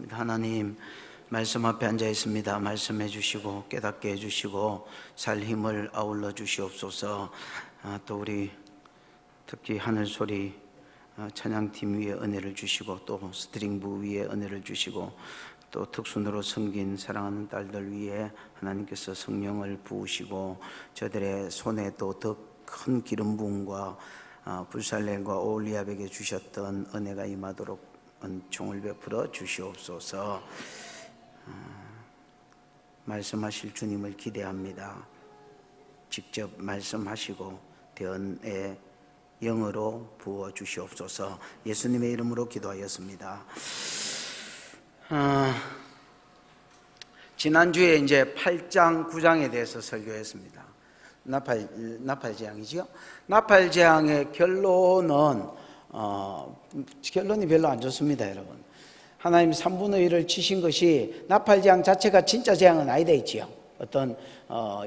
하나님, 말씀 앞에 앉아 있습니다. 말씀해 주시고 깨닫게 해 주시고 살 힘을 아울러 주시옵소서. 또 우리 특히 하늘소리 찬양팀 위에 은혜를 주시고 또 스트링부 위에 은혜를 주시고 또 특순으로 섬긴 사랑하는 딸들 위에 하나님께서 성령을 부으시고 저들의 손에 또 더 큰 기름 부음과 불살렐과 오올리압에게 주셨던 은혜가 임하도록 은총을 베풀어 주시옵소서. 말씀하실 주님을 기대합니다. 직접 말씀하시고 대언의 영으로 부어 주시옵소서. 예수님의 이름으로 기도하였습니다. 지난주에 이제 8장, 9장에 대해서 설교했습니다. 나팔재앙이지요. 나팔재앙의 결론은 결론이 별로 안 좋습니다, 여러분. 하나님 3분의 1을 치신 것이 나팔재앙 자체가 진짜 재앙은 아니다 했지요. 어떤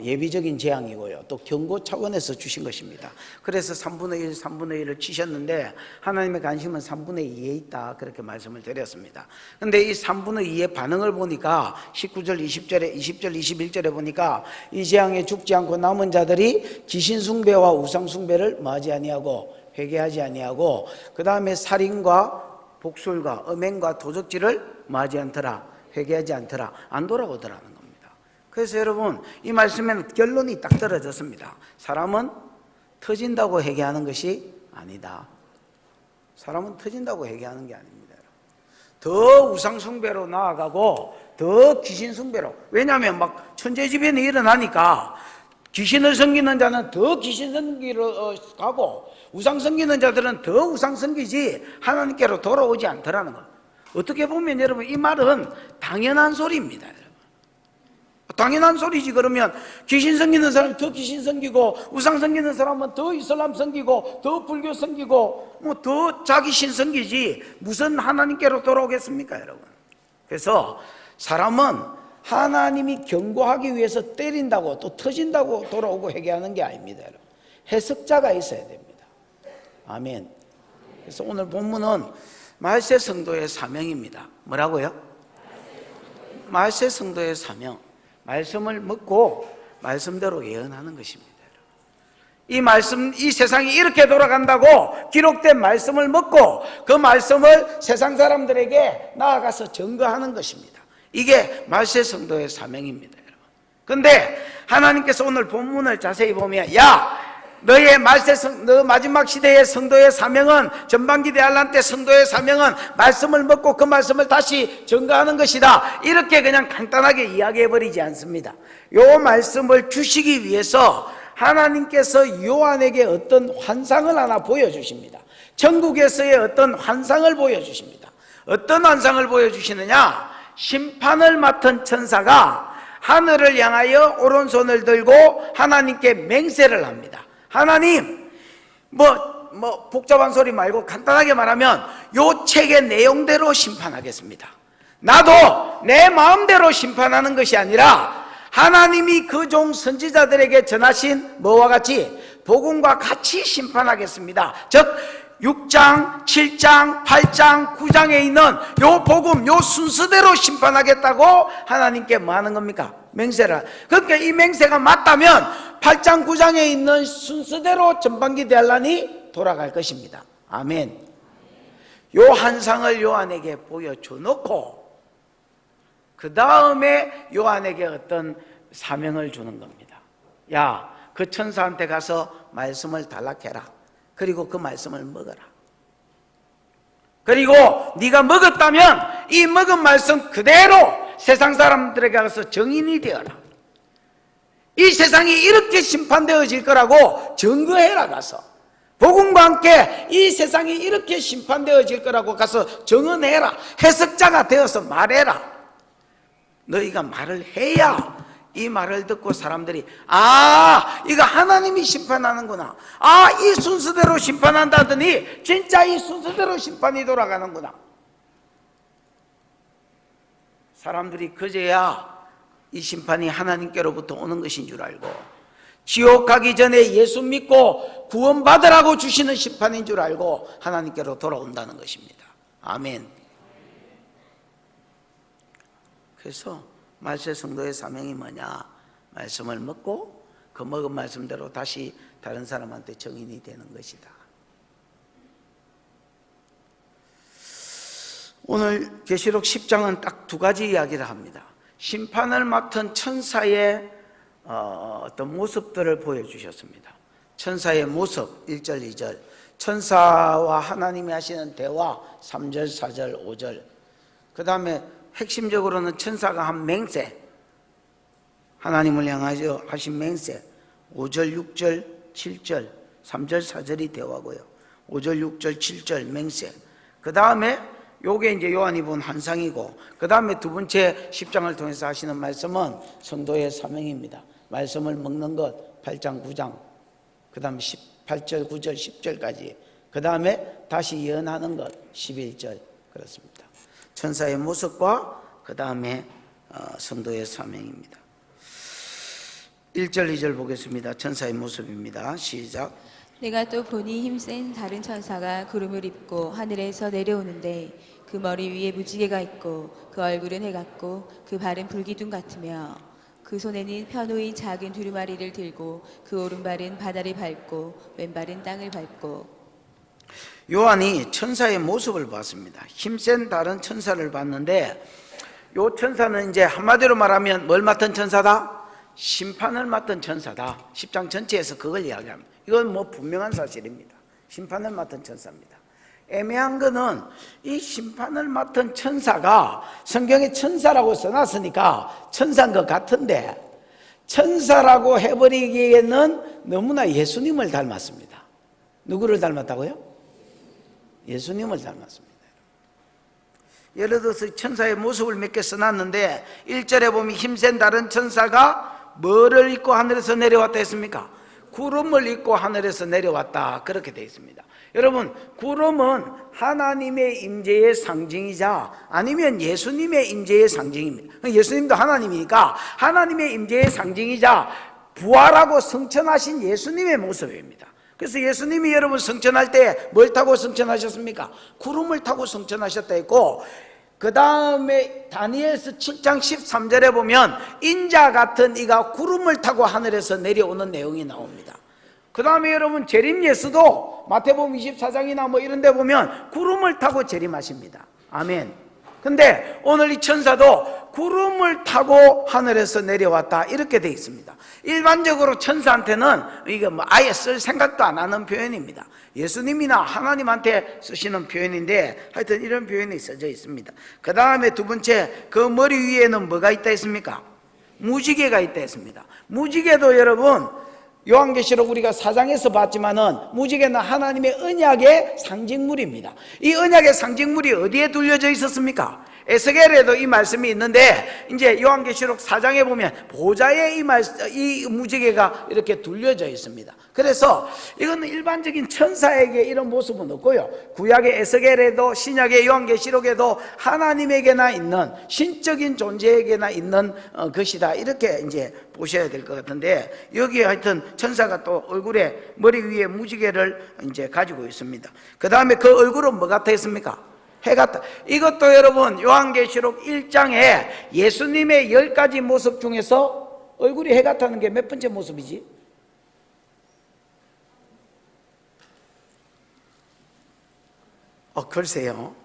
예비적인 재앙이고요. 또 경고 차원에서 주신 것입니다. 그래서 3분의 1, 3분의 1을 치셨는데 하나님의 관심은 3분의 2에 있다, 그렇게 말씀을 드렸습니다. 그런데 이 3분의 2의 반응을 보니까 19절, 20절에 21절에 보니까 이 재앙에 죽지 않고 남은 자들이 귀신 숭배와 우상 숭배를 뭐하지 아니하고 회개하지 아니하고 그 다음에 살인과 복술과 음행과 도적질을 뭐하지 않더라, 회개하지 않더라, 안 돌아오더라는 겁니다. 그래서 여러분, 이 말씀에는 결론이 딱 떨어졌습니다. 사람은 터진다고 회개하는 것이 아니다. 사람은 터진다고 회개하는 게 아닙니다. 더 우상숭배로 나아가고 더 귀신숭배로, 왜냐하면 막 천재지변이 일어나니까 귀신을 섬기는 자는 더 귀신 섬기러 가고 우상 섬기는 자들은 더 우상 섬기지 하나님께로 돌아오지 않더라는 것. 어떻게 보면 여러분, 이 말은 당연한 소리입니다. 여러분, 당연한 소리지. 그러면 귀신 섬기는 사람은 더 귀신 섬기고 우상 섬기는 사람은 더 이슬람 섬기고 더 불교 섬기고 뭐 더 자기 신 섬기지 무슨 하나님께로 돌아오겠습니까, 여러분? 그래서 사람은 하나님이 경고하기 위해서 때린다고 또 터진다고 돌아오고 회개하는 게 아닙니다, 여러분. 해석자가 있어야 됩니다. 아멘. 그래서 오늘 본문은 말세 성도의 사명입니다. 뭐라고요? 말세 성도의 사명. 말씀을 먹고 말씀대로 예언하는 것입니다. 이 말씀, 이 세상이 이렇게 돌아간다고 기록된 말씀을 먹고 그 말씀을 세상 사람들에게 나아가서 증거하는 것입니다. 이게 말세 성도의 사명입니다, 여러분. 그런데 하나님께서 오늘 본문을 자세히 보면, 너의 너 마지막 시대의 성도의 사명은, 전반기 대환란 때 성도의 사명은 말씀을 먹고 그 말씀을 다시 증거하는 것이다, 이렇게 그냥 간단하게 이야기해버리지 않습니다. 요 말씀을 주시기 위해서 하나님께서 요한에게 어떤 환상을 하나 보여주십니다. 천국에서의 어떤 환상을 보여주십니다. 어떤 환상을 보여주시느냐? 심판을 맡은 천사가 하늘을 향하여 오른손을 들고 하나님께 맹세를 합니다. 하나님, 복잡한 소리 말고 간단하게 말하면 요 책의 내용대로 심판하겠습니다. 나도 내 마음대로 심판하는 것이 아니라 하나님이 그 종 선지자들에게 전하신 뭐와 같이, 복음과 같이 심판하겠습니다. 즉 6장, 7장, 8장, 9장에 있는 요 복음, 요 순서대로 심판하겠다고 하나님께 뭐 하는 겁니까? 맹세를. 그러니까 이 맹세가 맞다면 8장, 9장에 있는 순서대로 전반기 대환란이 돌아갈 것입니다. 아멘. 요 환상을 요한에게 보여줘 놓고 그 다음에 요한에게 어떤 사명을 주는 겁니다. 그 천사한테 가서 말씀을 달락해라. 그리고 그 말씀을 먹어라. 그리고 네가 먹었다면 이 먹은 말씀 그대로 세상 사람들에게 가서 증인이 되어라. 이 세상이 이렇게 심판되어질 거라고 증거해라. 가서 복음과 함께 이 세상이 이렇게 심판되어질 거라고 가서 증언해라. 해석자가 되어서 말해라. 너희가 말을 해야 이 말을 듣고 사람들이 이거 하나님이 심판하는구나, 이 순서대로 심판한다더니 진짜 이 순서대로 심판이 돌아가는구나. 사람들이 그제야 이 심판이 하나님께로부터 오는 것인 줄 알고, 지옥 가기 전에 예수 믿고 구원받으라고 주시는 심판인 줄 알고 하나님께로 돌아온다는 것입니다. 아멘. 그래서 말세 성도의 사명이 뭐냐? 말씀을 먹고 그 먹은 말씀대로 다시 다른 사람한테 증인이 되는 것이다. 오늘 계시록 10장은 딱 두 가지 이야기를 합니다. 심판을 맡은 천사의 어떤 모습들을 보여주셨습니다. 천사의 모습 1절 2절, 천사와 하나님이 하시는 대화 3절 4절 5절, 그 다음에 핵심적으로는 천사가 한 맹세, 하나님을 향하여 하신 맹세 5절 6절 7절 3절 4절이 대화고요. 5절 6절 7절 맹세, 그 다음에 요게 이제 요한이 본 환상이고, 그 다음에 두 번째 10장을 통해서 하시는 말씀은 성도의 사명입니다. 말씀을 먹는 것 8장 9장, 그 다음에 18절 9절 10절까지, 그 다음에 다시 예언하는 것 11절. 그렇습니다. 천사의 모습과 그 다음에 성도의 사명입니다. 1절 2절 보겠습니다. 천사의 모습입니다. 시작. 내가 또 보니 힘센 다른 천사가 구름을 입고 하늘에서 내려오는데 그 머리 위에 무지개가 있고 그 얼굴은 해 같고 그 발은 불기둥 같으며 그 손에는 편호인 작은 두루마리를 들고 그 오른발은 바다를 밟고 왼발은 땅을 밟고. 요한이 천사의 모습을 봤습니다. 힘센 다른 천사를 봤는데, 요 천사는 이제 한마디로 말하면 뭘 맡은 천사다? 심판을 맡은 천사다. 10장 전체에서 그걸 이야기합니다. 이건 뭐 분명한 사실입니다. 심판을 맡은 천사입니다. 애매한 거는 이 심판을 맡은 천사가 성경에 천사라고 써놨으니까 천사인 것 같은데, 천사라고 해버리기에는 너무나 예수님을 닮았습니다. 누구를 닮았다고요? 예수님을 닮았습니다. 예를 들어서 천사의 모습을 몇 개 써놨는데 1절에 보면 힘센 다른 천사가 뭐를 입고 하늘에서 내려왔다 했습니까? 구름을 입고 하늘에서 내려왔다, 그렇게 되어 있습니다. 여러분, 구름은 하나님의 임재의 상징이자 아니면 예수님의 임재의 상징입니다. 예수님도 하나님이니까 하나님의 임재의 상징이자 부활하고 승천하신 예수님의 모습입니다. 그래서 예수님이 여러분 승천할 때 뭘 타고 승천하셨습니까? 구름을 타고 승천하셨다 했고, 그 다음에 다니엘서 7장 13절에 보면 인자 같은 이가 구름을 타고 하늘에서 내려오는 내용이 나옵니다. 그 다음에 여러분 재림 예수도 마태복음 24장이나 뭐 이런 데 보면 구름을 타고 재림하십니다. 아멘. 근데 오늘 이 천사도 구름을 타고 하늘에서 내려왔다, 이렇게 돼 있습니다. 일반적으로 천사한테는 이거 뭐 아예 쓸 생각도 안 하는 표현입니다. 예수님이나 하나님한테 쓰시는 표현인데 하여튼 이런 표현이 써져 있습니다. 그 다음에 두 번째, 그 머리 위에는 뭐가 있다 했습니까? 무지개가 있다 했습니다. 무지개도 여러분 요한계시록 우리가 4장에서 봤지만은 무지개는 하나님의 언약의 상징물입니다. 이 언약의 상징물이 어디에 둘려져 있었습니까? 에스겔에도 이 말씀이 있는데 이제 요한계시록 4장에 보면 보좌에 이 무지개가 이렇게 둘려져 있습니다. 그래서 이거는 일반적인 천사에게 이런 모습은 없고요, 구약의 에스겔에도 신약의 요한계시록에도 하나님에게나 있는 신적인 존재에게나 있는 것이다, 이렇게 이제 보셔야 될 것 같은데, 여기에 하여튼 천사가 또 얼굴에 머리 위에 무지개를 이제 가지고 있습니다. 그 다음에 그 얼굴은 뭐 같아 있습니까? 해 같다. 이것도 여러분 요한계시록 1장에 예수님의 10가지 모습 중에서 얼굴이 해 같다는 게 몇 번째 모습이지? 글쎄요,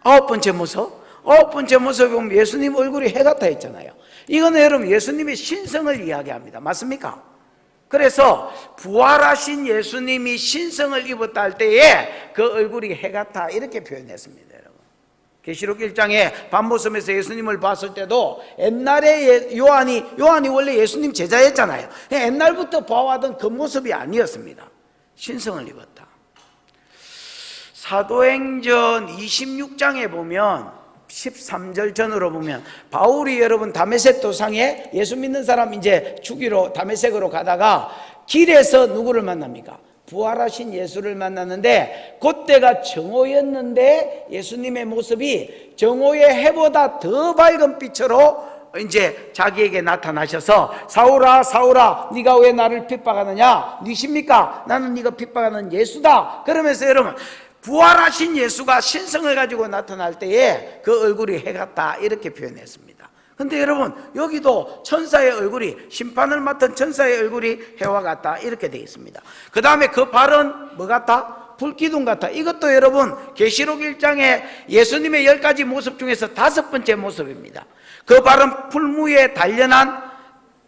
9번째 모습? 9번째 모습에 보면 예수님 얼굴이 해 같아 있잖아요. 이거는 여러분 예수님의 신성을 이야기합니다. 맞습니까? 그래서 부활하신 예수님이 신성을 입었다 할 때에 그 얼굴이 해 같아, 이렇게 표현했습니다. 여러분 계시록 1장에 밤모섬에서 예수님을 봤을 때도 옛날에 요한이 원래 예수님 제자였잖아요. 옛날부터 봐왔던 그 모습이 아니었습니다. 신성을 입었다. 사도행전 26장에 보면 13절 전으로 보면 바울이 여러분 다메섹 도상에 예수 믿는 사람 이제 죽이러 다메섹으로 가다가 길에서 누구를 만납니까? 부활하신 예수를 만났는데 그때가 정오였는데 예수님의 모습이 정오의 해보다 더 밝은 빛으로 이제 자기에게 나타나셔서 사울아 사울아 네가 왜 나를 핍박하느냐, 니십니까? 나는 네가 핍박하는 예수다. 그러면서 여러분 부활하신 예수가 신성을 가지고 나타날 때에 그 얼굴이 해 같다 이렇게 표현했습니다. 근데 여러분 여기도 천사의 얼굴이, 심판을 맡은 천사의 얼굴이 해와 같다 이렇게 되어 있습니다. 그 다음에 그 발은 뭐 같다? 불기둥 같다. 이것도 여러분 계시록 1장에 예수님의 10가지 모습 중에서 5번째 모습입니다. 그 발은 풀무에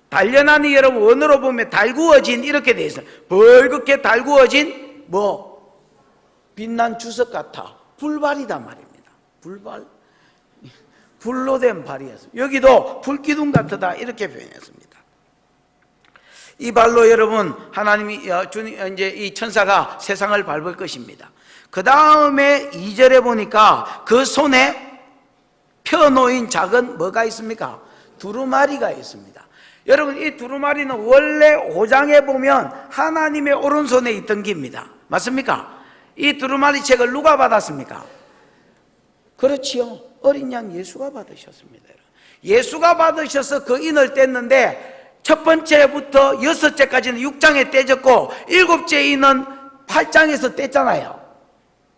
단련한이 여러분 원어로 보면 달구어진 이렇게 되어 있어요. 벌겋게 달구어진 빛난 주석 같아. 불발이다 말입니다. 불발, 불로 된 발이었습니다. 여기도 불기둥 같다 이렇게 표현했습니다. 이 발로 여러분 하나님이 이제 이 천사가 세상을 밟을 것입니다. 그 다음에 2절에 보니까 그 손에 펴놓인 작은 뭐가 있습니까? 두루마리가 있습니다. 여러분 이 두루마리는 원래 5장에 보면 하나님의 오른손에 있던 기입니다. 맞습니까? 이 두루마리 책을 누가 받았습니까? 그렇지요. 어린 양 예수가 받으셨습니다. 예수가 받으셔서 그 인을 뗐는데 첫 번째부터 6째까지는 6장에 떼졌고 7째 인은 8장에서 뗐잖아요.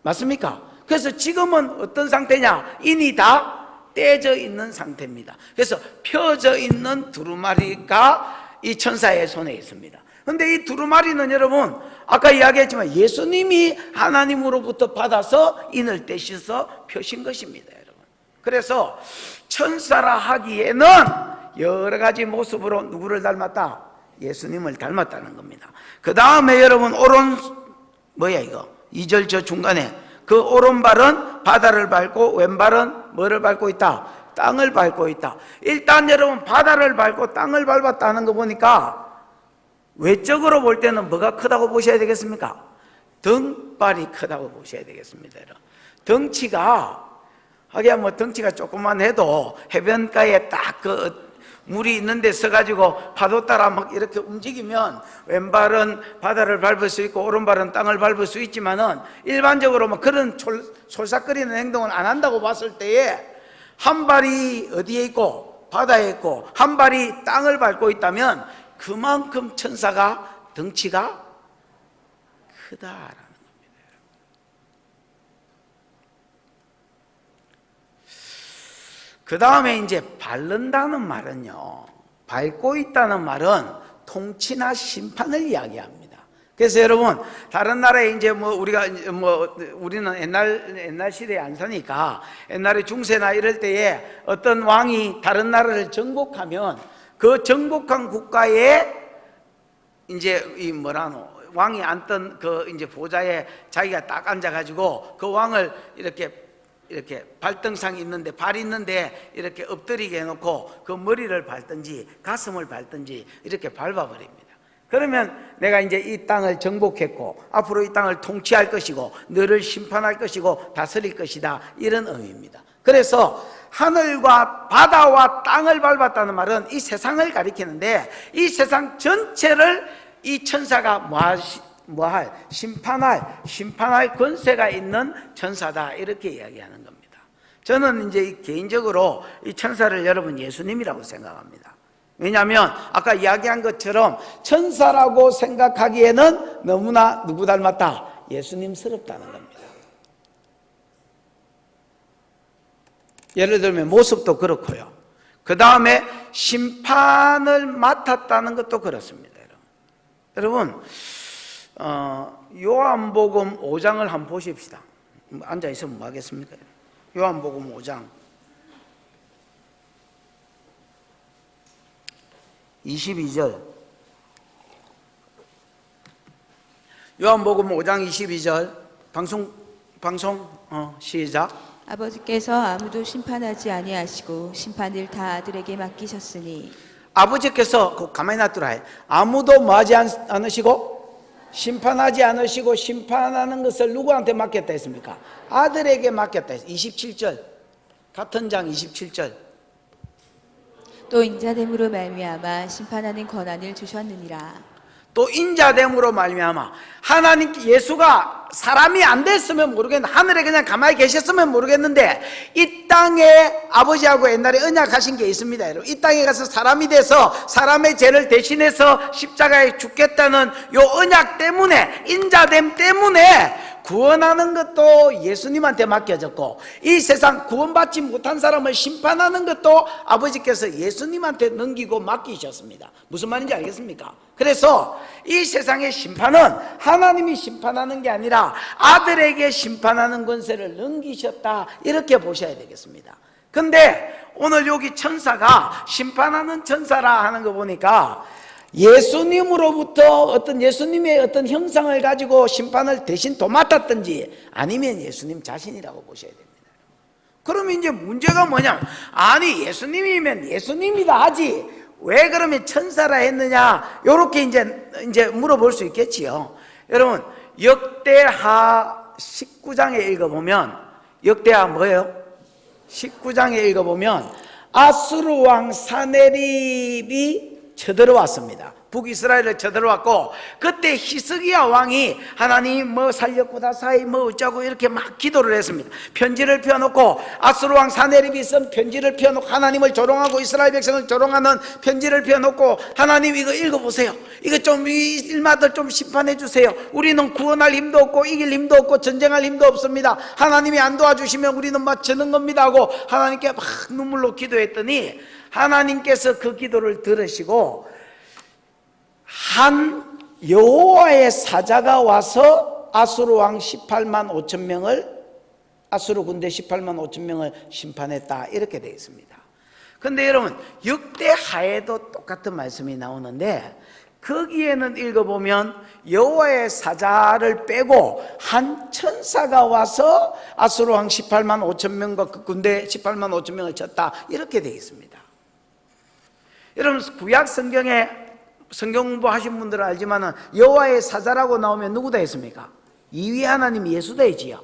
맞습니까? 그래서 지금은 어떤 상태냐? 인이 다 떼져 있는 상태입니다. 그래서 펴져 있는 두루마리가 이 천사의 손에 있습니다. 그런데 이 두루마리는 여러분 아까 이야기했지만 예수님이 하나님으로부터 받아서 인을 떼셔서 펴신 것입니다. 여러분. 그래서 천사라 하기에는 여러 가지 모습으로 누구를 닮았다? 예수님을 닮았다는 겁니다. 그 다음에 여러분 뭐야 이거? 2절 저 중간에 그 오른발은 바다를 밟고 왼발은 뭐를 밟고 있다? 땅을 밟고 있다. 일단 여러분 바다를 밟고 땅을 밟았다는 거 보니까 외적으로 볼 때는 뭐가 크다고 보셔야 되겠습니까? 등발이 크다고 보셔야 되겠습니다. 덩치가 하기야 뭐 덩치가 조금만 해도 해변가에 딱 그 물이 있는 데 서가지고 파도 따라 막 이렇게 움직이면 왼발은 바다를 밟을 수 있고 오른발은 땅을 밟을 수 있지만은 일반적으로 뭐 그런 솔삭거리는 행동을 안 한다고 봤을 때에 한 발이 어디에 있고 바다에 있고 한 발이 땅을 밟고 있다면 그만큼 천사가 덩치가 크다라는 겁니다. 그 다음에 이제 밟는다는 말은요, 밟고 있다는 말은 통치나 심판을 이야기합니다. 그래서 여러분 다른 나라에 이제 뭐 우리는 옛날 시대에 안 사니까 옛날에 중세나 이럴 때에 어떤 왕이 다른 나라를 정복하면 그 정복한 국가에 이제 왕이 앉던 그 이제 보좌에 자기가 딱 앉아가지고 그 왕을 이렇게 발등상이 있는데 발이 있는데 이렇게 엎드리게 해놓고 그 머리를 밟든지 가슴을 밟든지 이렇게 밟아버립니다. 그러면 내가 이제 이 땅을 정복했고 앞으로 이 땅을 통치할 것이고 너를 심판할 것이고 다스릴 것이다 이런 의미입니다. 그래서 하늘과 바다와 땅을 밟았다는 말은 이 세상을 가리키는데 이 세상 전체를 이 천사가 심판할 권세가 있는 천사다 이렇게 이야기하는 겁니다. 저는 이제 개인적으로 이 천사를 여러분 예수님이라고 생각합니다. 왜냐하면 아까 이야기한 것처럼 천사라고 생각하기에는 너무나 누구 닮았다? 예수님스럽다는 겁니다. 예를 들면 모습도 그렇고요. 그 다음에 심판을 맡았다는 것도 그렇습니다. 여러분 요한복음 5장을 한번 보십시다. 앉아있으면 뭐 하겠습니까? 요한복음 5장 22절 요한복음 5장 22절 방송 시작. 아버지께서 아무도 심판하지 아니하시고 심판을 다 아들에게 맡기셨으니 아버지께서 가만히 놔두라. 아무도 뭐하지 않으시고 심판하지 않으시고 심판하는 것을 누구한테 맡겼다 했습니까? 아들에게 맡겼다 했습니다. 27절 같은 장 27절 또 인자됨으로 말미암아 심판하는 권한을 주셨느니라. 또 인자됨으로 말미암아 하나님 예수가 사람이 안 됐으면 모르겠는데 하늘에 그냥 가만히 계셨으면 모르겠는데 이 땅에 아버지하고 옛날에 언약하신 게 있습니다. 여러분 이 땅에 가서 사람이 돼서 사람의 죄를 대신해서 십자가에 죽겠다는 요 언약 때문에 인자됨 때문에 구원하는 것도 예수님한테 맡겨졌고, 이 세상 구원받지 못한 사람을 심판하는 것도 아버지께서 예수님한테 넘기고 맡기셨습니다. 무슨 말인지 알겠습니까? 그래서 이 세상의 심판은 하나님이 심판하는 게 아니라 아들에게 심판하는 권세를 넘기셨다, 이렇게 보셔야 되겠습니다. 근데 오늘 여기 천사가 심판하는 천사라 하는 거 보니까 예수님으로부터 어떤 예수님의 어떤 형상을 가지고 심판을 대신 도맡았든지 아니면 예수님 자신이라고 보셔야 됩니다. 그러면 이제 문제가 뭐냐? 아니, 예수님이면 예수님이다 하지 왜 그러면 천사라 했느냐? 이렇게 이제 물어볼 수 있겠지요. 여러분, 역대하 19장에 읽어보면, 역대하 뭐예요? 19장에 읽어보면 아수르 왕 사네립이 쳐들어왔습니다. 북이스라엘을 쳐들어왔고, 그때 히스기야 왕이 하나님 뭐 살렸구다 사이 뭐 어쩌고 이렇게 막 기도를 했습니다. 편지를 펴놓고, 아수르 왕 사네립이 쓴 편지를 펴놓고, 하나님을 조롱하고 이스라엘 백성을 조롱하는 편지를 펴놓고, 하나님 이거 읽어보세요. 이거 좀 이 일마들 좀 심판해 주세요. 우리는 구원할 힘도 없고 이길 힘도 없고 전쟁할 힘도 없습니다. 하나님이 안 도와주시면 우리는 막 지는 겁니다 하고 하나님께 막 눈물로 기도했더니, 하나님께서 그 기도를 들으시고 한 여호와의 사자가 와서 아수르 왕 18만 5천 명을, 아수르 군대 18만 5천 명을 심판했다, 이렇게 되어 있습니다. 근데 여러분, 역대하에도 똑같은 말씀이 나오는데, 거기에는 읽어보면 여호와의 사자를 빼고 한 천사가 와서 아수르 왕 18만 5천 명과 그 군대 18만 5천 명을 쳤다, 이렇게 되어 있습니다. 여러분, 구약 성경에 성경 공부하신 분들은 알지만 여호와의 사자라고 나오면 누구다 했습니까? 이위 하나님 예수다이지요.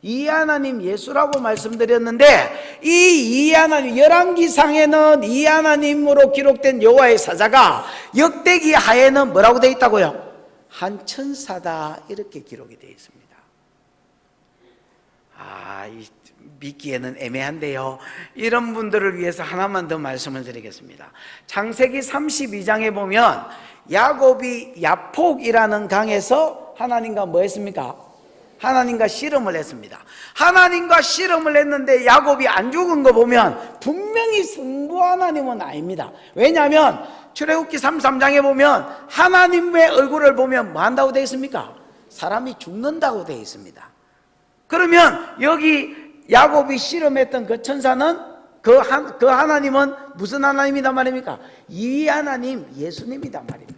이 하나님 예수라고 말씀드렸는데, 이 하나님, 열왕기상에는 이 하나님으로 기록된 여호와의 사자가 역대기 하에는 뭐라고 되어 있다고요? 한 천사다, 이렇게 기록이 되어 있습니다. 믿기에는 애매한데요, 이런 분들을 위해서 하나만 더 말씀을 드리겠습니다. 창세기 32장에 보면 야곱이 야폭이라는 강에서 하나님과 뭐 했습니까? 하나님과 씨름을 했습니다. 하나님과 씨름을 했는데 야곱이 안 죽은 거 보면 분명히 성부 하나님은 아닙니다. 왜냐하면 출애굽기 33장에 보면 하나님의 얼굴을 보면 뭐 한다고 되어 있습니까? 사람이 죽는다고 되어 있습니다. 그러면 여기 야곱이 씨름했던 그 천사는 그 하나님은 무슨 하나님이단 말입니까? 이 하나님, 예수님이단 말입니다.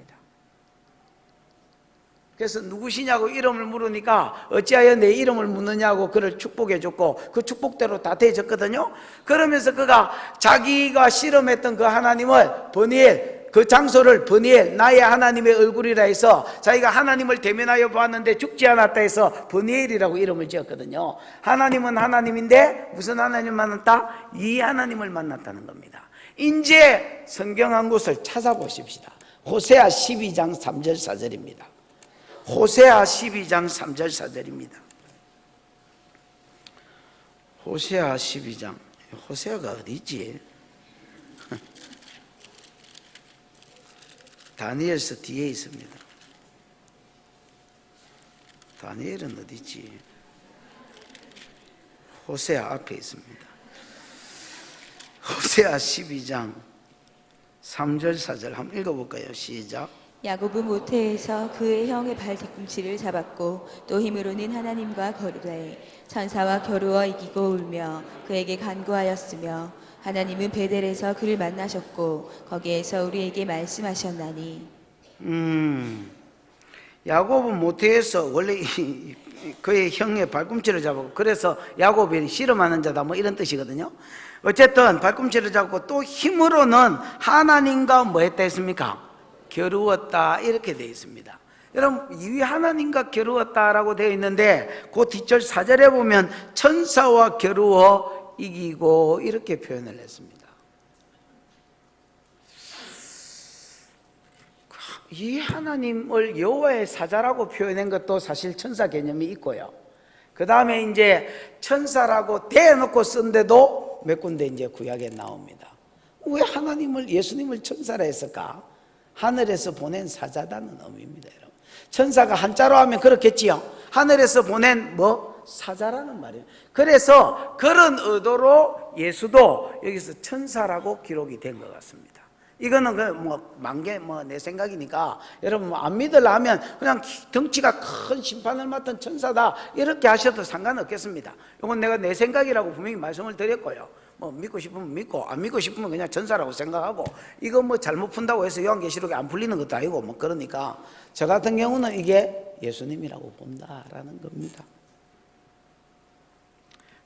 그래서 누구시냐고 이름을 물으니까 어찌하여 내 이름을 묻느냐고 그를 축복해 줬고, 그 축복대로 다 되어졌거든요. 그러면서 그가 자기가 씨름했던 그 하나님을 버니엘, 그 장소를 버니엘, 나의 하나님의 얼굴이라 해서 자기가 하나님을 대면하여 보았는데 죽지 않았다 해서 버니엘이라고 이름을 지었거든요. 하나님은 하나님인데 무슨 하나님을 만났다? 이 하나님을 만났다는 겁니다. 이제 성경 한 곳을 찾아보십시다. 호세아 12장 3절 4절입니다. 호세아 12장 3절 4절입니다. 호세아 12장. 호세아가 어디 있지? 다니엘서 뒤에 있습니다. 다니엘은 어디 있지? 호세아 앞에 있습니다. 호세아 12장 3절 4절 한번 읽어볼까요? 시작. 야곱은 모태에서 그의 형의 발 뒤꿈치를 잡았고 또 힘으로는 하나님과 거르되 천사와 겨루어 이기고 울며 그에게 간구하였으며 하나님은 베델에서 그를 만나셨고 거기에서 우리에게 말씀하셨나니. 야곱은 모태에서 원래 그의 형의 발꿈치를 잡았고, 그래서 야곱이 씨름하는 자다 뭐 이런 뜻이거든요. 어쨌든 발꿈치를 잡고 또 힘으로는 하나님과 뭐 했다 했습니까? 겨루었다, 이렇게 되어 있습니다. 여러분, 이 하나님과 겨루었다라고 되어 있는데 그 뒷절 4절에 보면 천사와 겨루어 이기고 이렇게 표현을 했습니다. 이 하나님을 여호와의 사자라고 표현한 것도 사실 천사 개념이 있고요. 그 다음에 이제 천사라고 대놓고 쓴데도 몇 군데 이제 구약에 나옵니다. 왜 하나님을, 예수님을 천사라 했을까? 하늘에서 보낸 사자다는 의미입니다, 여러분. 천사가 한자로 하면 그렇겠지요. 하늘에서 보낸 뭐 사자라는 말이에요. 그래서 그런 의도로 예수도 여기서 천사라고 기록이 된 것 같습니다. 이거는 뭐 만개 뭐 내 생각이니까 여러분 안 믿으려면 그냥 덩치가 큰 심판을 맡은 천사다 이렇게 하셔도 상관없겠습니다. 이건 내가 내 생각이라고 분명히 말씀을 드렸고요. 뭐 믿고 싶으면 믿고 안 믿고 싶으면 그냥 천사라고 생각하고, 이거 뭐 잘못 푼다고 해서 요한계시록이 안 풀리는 것도 아니고 뭐 그러니까 저 같은 경우는 이게 예수님이라고 본다라는 겁니다.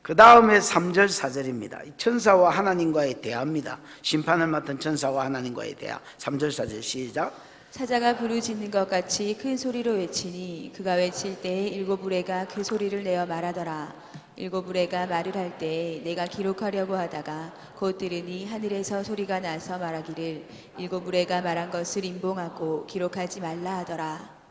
그 다음에 3절 4절입니다. 천사와 하나님과의 대화입니다. 심판을 맡은 천사와 하나님과의 대화. 3절 4절 시작. 사자가 부르짖는 것 같이 큰 소리로 외치니 그가 외칠 때에 일곱 우레가 그 소리를 내어 말하더라. 일곱 우레가 말을 할 때에 내가 기록하려고 하다가 곧 들으니 하늘에서 소리가 나서 말하기를 일곱 우레가 말한 것을 임봉하고 기록하지 말라 하더라.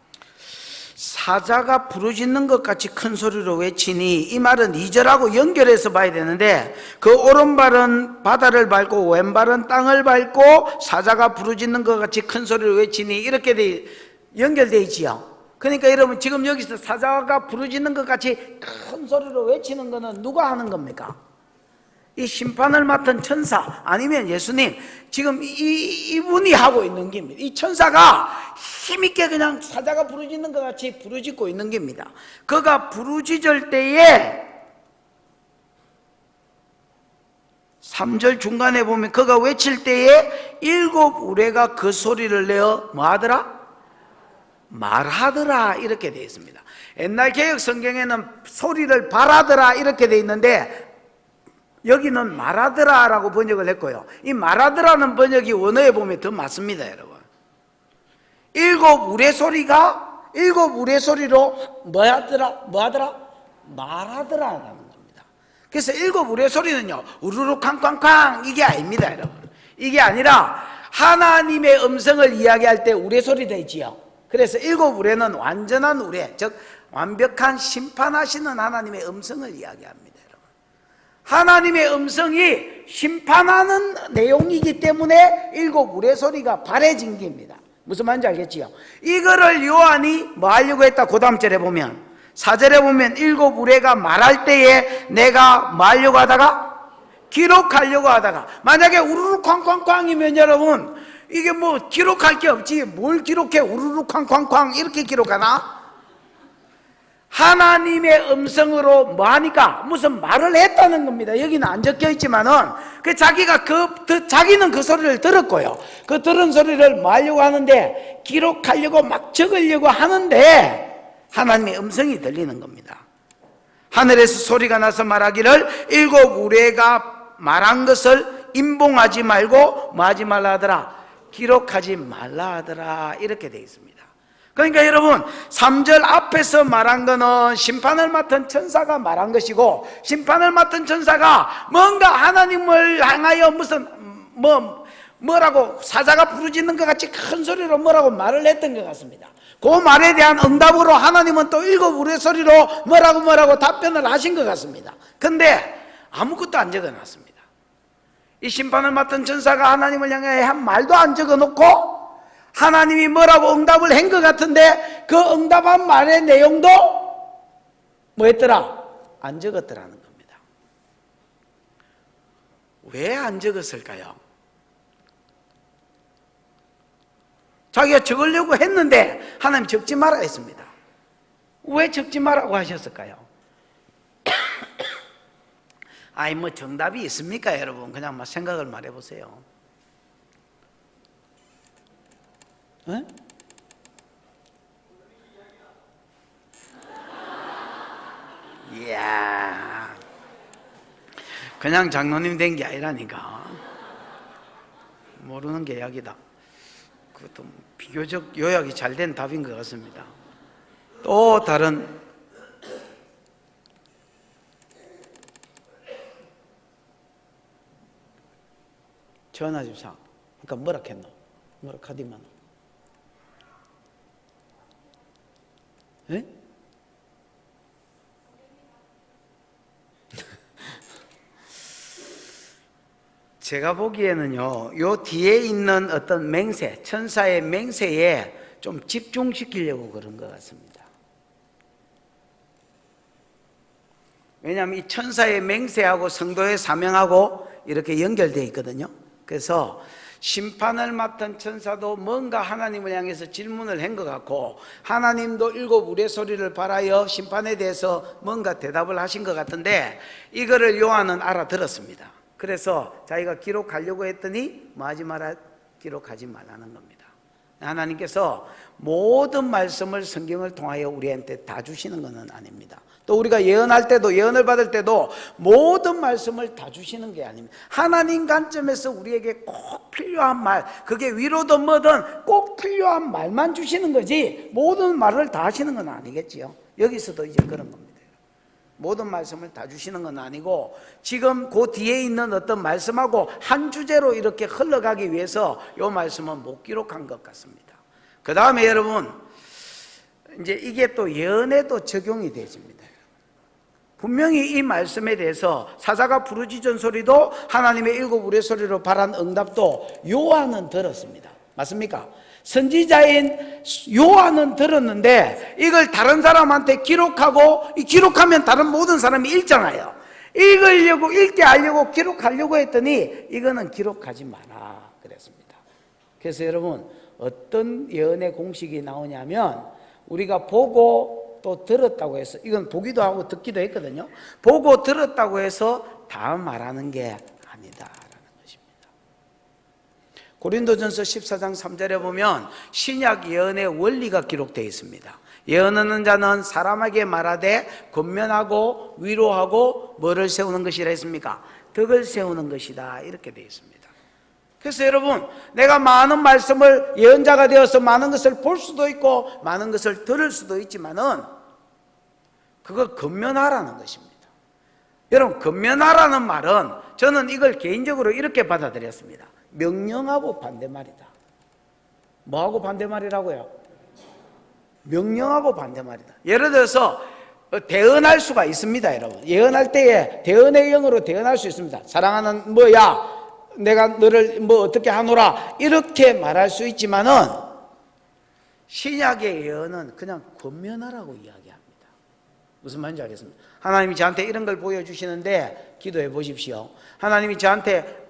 사자가 부르짖는 것 같이 큰 소리로 외치니, 이 말은 2절하고 연결해서 봐야 되는데, 그 오른발은 바다를 밟고 왼발은 땅을 밟고 사자가 부르짖는 것 같이 큰 소리로 외치니, 이렇게 연결되어 있지요. 그러니까 여러분 지금 여기서 사자가 부르짖는 것 같이 큰 소리로 외치는 것은 누가 하는 겁니까? 이 심판을 맡은 천사 아니면 예수님, 지금 이분이 하고 있는 겁니다. 이 천사가 힘있게 그냥 사자가 부르짖는 것 같이 부르짖고 있는 겁니다. 그가 부르짖을 때에 3절 중간에 보면 그가 외칠 때에 일곱 우레가 그 소리를 내어 뭐하더라? 말하더라 이렇게 되어 있습니다. 옛날 개역 성경에는 소리를 발하더라 이렇게 되어 있는데 여기는 말하더라라고 번역을 했고요. 이 말하더라는 번역이 원어에 보면 더 맞습니다, 여러분. 일곱 우레 소리가 일곱 우레 소리로 뭐하더라? 말하더라라는 겁니다. 그래서 일곱 우레 소리는요, 우르르 쾅쾅쾅 이게 아닙니다, 여러분. 이게 아니라 하나님의 음성을 이야기할 때 우레 소리 되지요. 그래서 일곱 우레는 완전한 우레, 즉 완벽한 심판하시는 하나님의 음성을 이야기합니다. 하나님의 음성이 심판하는 내용이기 때문에 일곱 우레 소리가 발해진 겁니다. 무슨 말인지 알겠지요? 이거를 요한이 뭐 하려고 했다? 그 다음 절에 보면 4절에 보면 일곱 우레가 말할 때에 내가 뭐 하려고 하다가? 기록하려고 하다가. 만약에 우르르 쾅쾅쾅이면 여러분 이게 뭐 기록할 게 없지 뭘 기록해? 우르르 쾅쾅쾅 이렇게 기록하나? 하나님의 음성으로 뭐 하니까 무슨 말을 했다는 겁니다. 여기는 안 적혀 있지만은 자기가 자기는 그 소리를 들었고요. 그 들은 소리를 뭐 하려고 하는데 기록하려고 막 적으려고 하는데 하나님의 음성이 들리는 겁니다. 하늘에서 소리가 나서 말하기를 일곱 우레가 말한 것을 임봉하지 말고 뭐 하지 말라 하더라? 기록하지 말라 하더라 이렇게 되어 있습니다. 그러니까 여러분 3절 앞에서 말한 거는 심판을 맡은 천사가 말한 것이고, 심판을 맡은 천사가 뭔가 하나님을 향하여 무슨 뭐라고 사자가 부르짖는 것 같이 큰 소리로 뭐라고 말을 했던 것 같습니다. 그 말에 대한 응답으로 하나님은 또 일곱 우레 소리로 뭐라고 답변을 하신 것 같습니다. 근데 아무것도 안 적어놨습니다. 이 심판을 맡은 천사가 하나님을 향해 한 말도 안 적어놓고 하나님이 뭐라고 응답을 한 것 같은데 그 응답한 말의 내용도 뭐 했더라? 안 적었더라는 겁니다. 왜 안 적었을까요? 자기가 적으려고 했는데 하나님 적지 마라 했습니다. 왜 적지 마라고 하셨을까요? 아이 뭐 정답이 있습니까 여러분? 그냥 막 생각을 말해보세요. 에? 이야, 그냥 장로님 된 게 아니라니까. 모르는 게 약이다. 그것도 비교적 요약이 잘 된 답인 것 같습니다. 또 다른 전화집사, 그러니까 뭐라 했노? 뭐라 카디만? 네? 제가 보기에는요, 요 뒤에 있는 어떤 맹세, 천사의 맹세에 좀 집중시키려고 그런 것 같습니다. 왜냐하면 이 천사의 맹세하고 성도의 사명하고 이렇게 연결되어 있거든요. 그래서 심판을 맡은 천사도 뭔가 하나님을 향해서 질문을 한 것 같고, 하나님도 일곱 우레소리를 발하여 심판에 대해서 뭔가 대답을 하신 것 같은데, 이거를 요한은 알아들었습니다. 그래서 자기가 기록하려고 했더니 뭐 하지 마라, 기록하지 말라는 겁니다. 하나님께서 모든 말씀을 성경을 통하여 우리한테 다 주시는 것은 아닙니다. 또 우리가 예언할 때도, 예언을 받을 때도 모든 말씀을 다 주시는 게 아닙니다. 하나님 관점에서 우리에게 꼭 필요한 말, 그게 위로든 뭐든 꼭 필요한 말만 주시는 거지 모든 말을 다 하시는 건 아니겠지요. 여기서도 이제 그런 겁니다. 모든 말씀을 다 주시는 건 아니고, 지금 그 뒤에 있는 어떤 말씀하고 한 주제로 이렇게 흘러가기 위해서 이 말씀은 못 기록한 것 같습니다. 그 다음에 여러분, 이제 이게 또 예언에도 적용이 되집니다. 분명히 이 말씀에 대해서 사자가 부르짖은 소리도 하나님의 일곱 우레소리로 바란 응답도 요한은 들었습니다. 맞습니까? 선지자인 요한은 들었는데 이걸 다른 사람한테 기록하고, 기록하면 다른 모든 사람이 읽잖아요. 읽으려고, 읽게 하려고 기록하려고 했더니 이거는 기록하지 마라 그랬습니다. 그래서 여러분, 어떤 예언의 공식이 나오냐면, 우리가 보고 또 들었다고 해서, 이건 보기도 하고 듣기도 했거든요. 보고 들었다고 해서 다 말하는 게 아니다라는 것입니다. 고린도전서 14장 3절에 보면 신약 예언의 원리가 기록되어 있습니다. 예언하는 자는 사람에게 말하되 권면하고 위로하고 뭐를 세우는 것이라 했습니까? 덕을 세우는 것이다, 이렇게 되어 있습니다. 그래서 여러분, 내가 많은 말씀을, 예언자가 되어서 많은 것을 볼 수도 있고 많은 것을 들을 수도 있지만은 그걸 권면하라는 것입니다. 여러분, 권면하라는 말은 저는 이걸 개인적으로 이렇게 받아들였습니다. 명령하고 반대말이다. 뭐하고 반대말이라고요? 명령하고 반대말이다. 예를 들어서 대언할 수가 있습니다, 여러분. 예언할 때에 대언의 영으로 대언할 수 있습니다. 사랑하는 뭐야, 내가 너를 뭐 어떻게 하노라, 이렇게 말할 수 있지만은 신약의 예언은 그냥 권면하라고 이야기합니다. 무슨 말인지 알겠습니다. 하나님이 저한테 이런 걸 보여주시는데 기도해 보십시오. 하나님이 저한테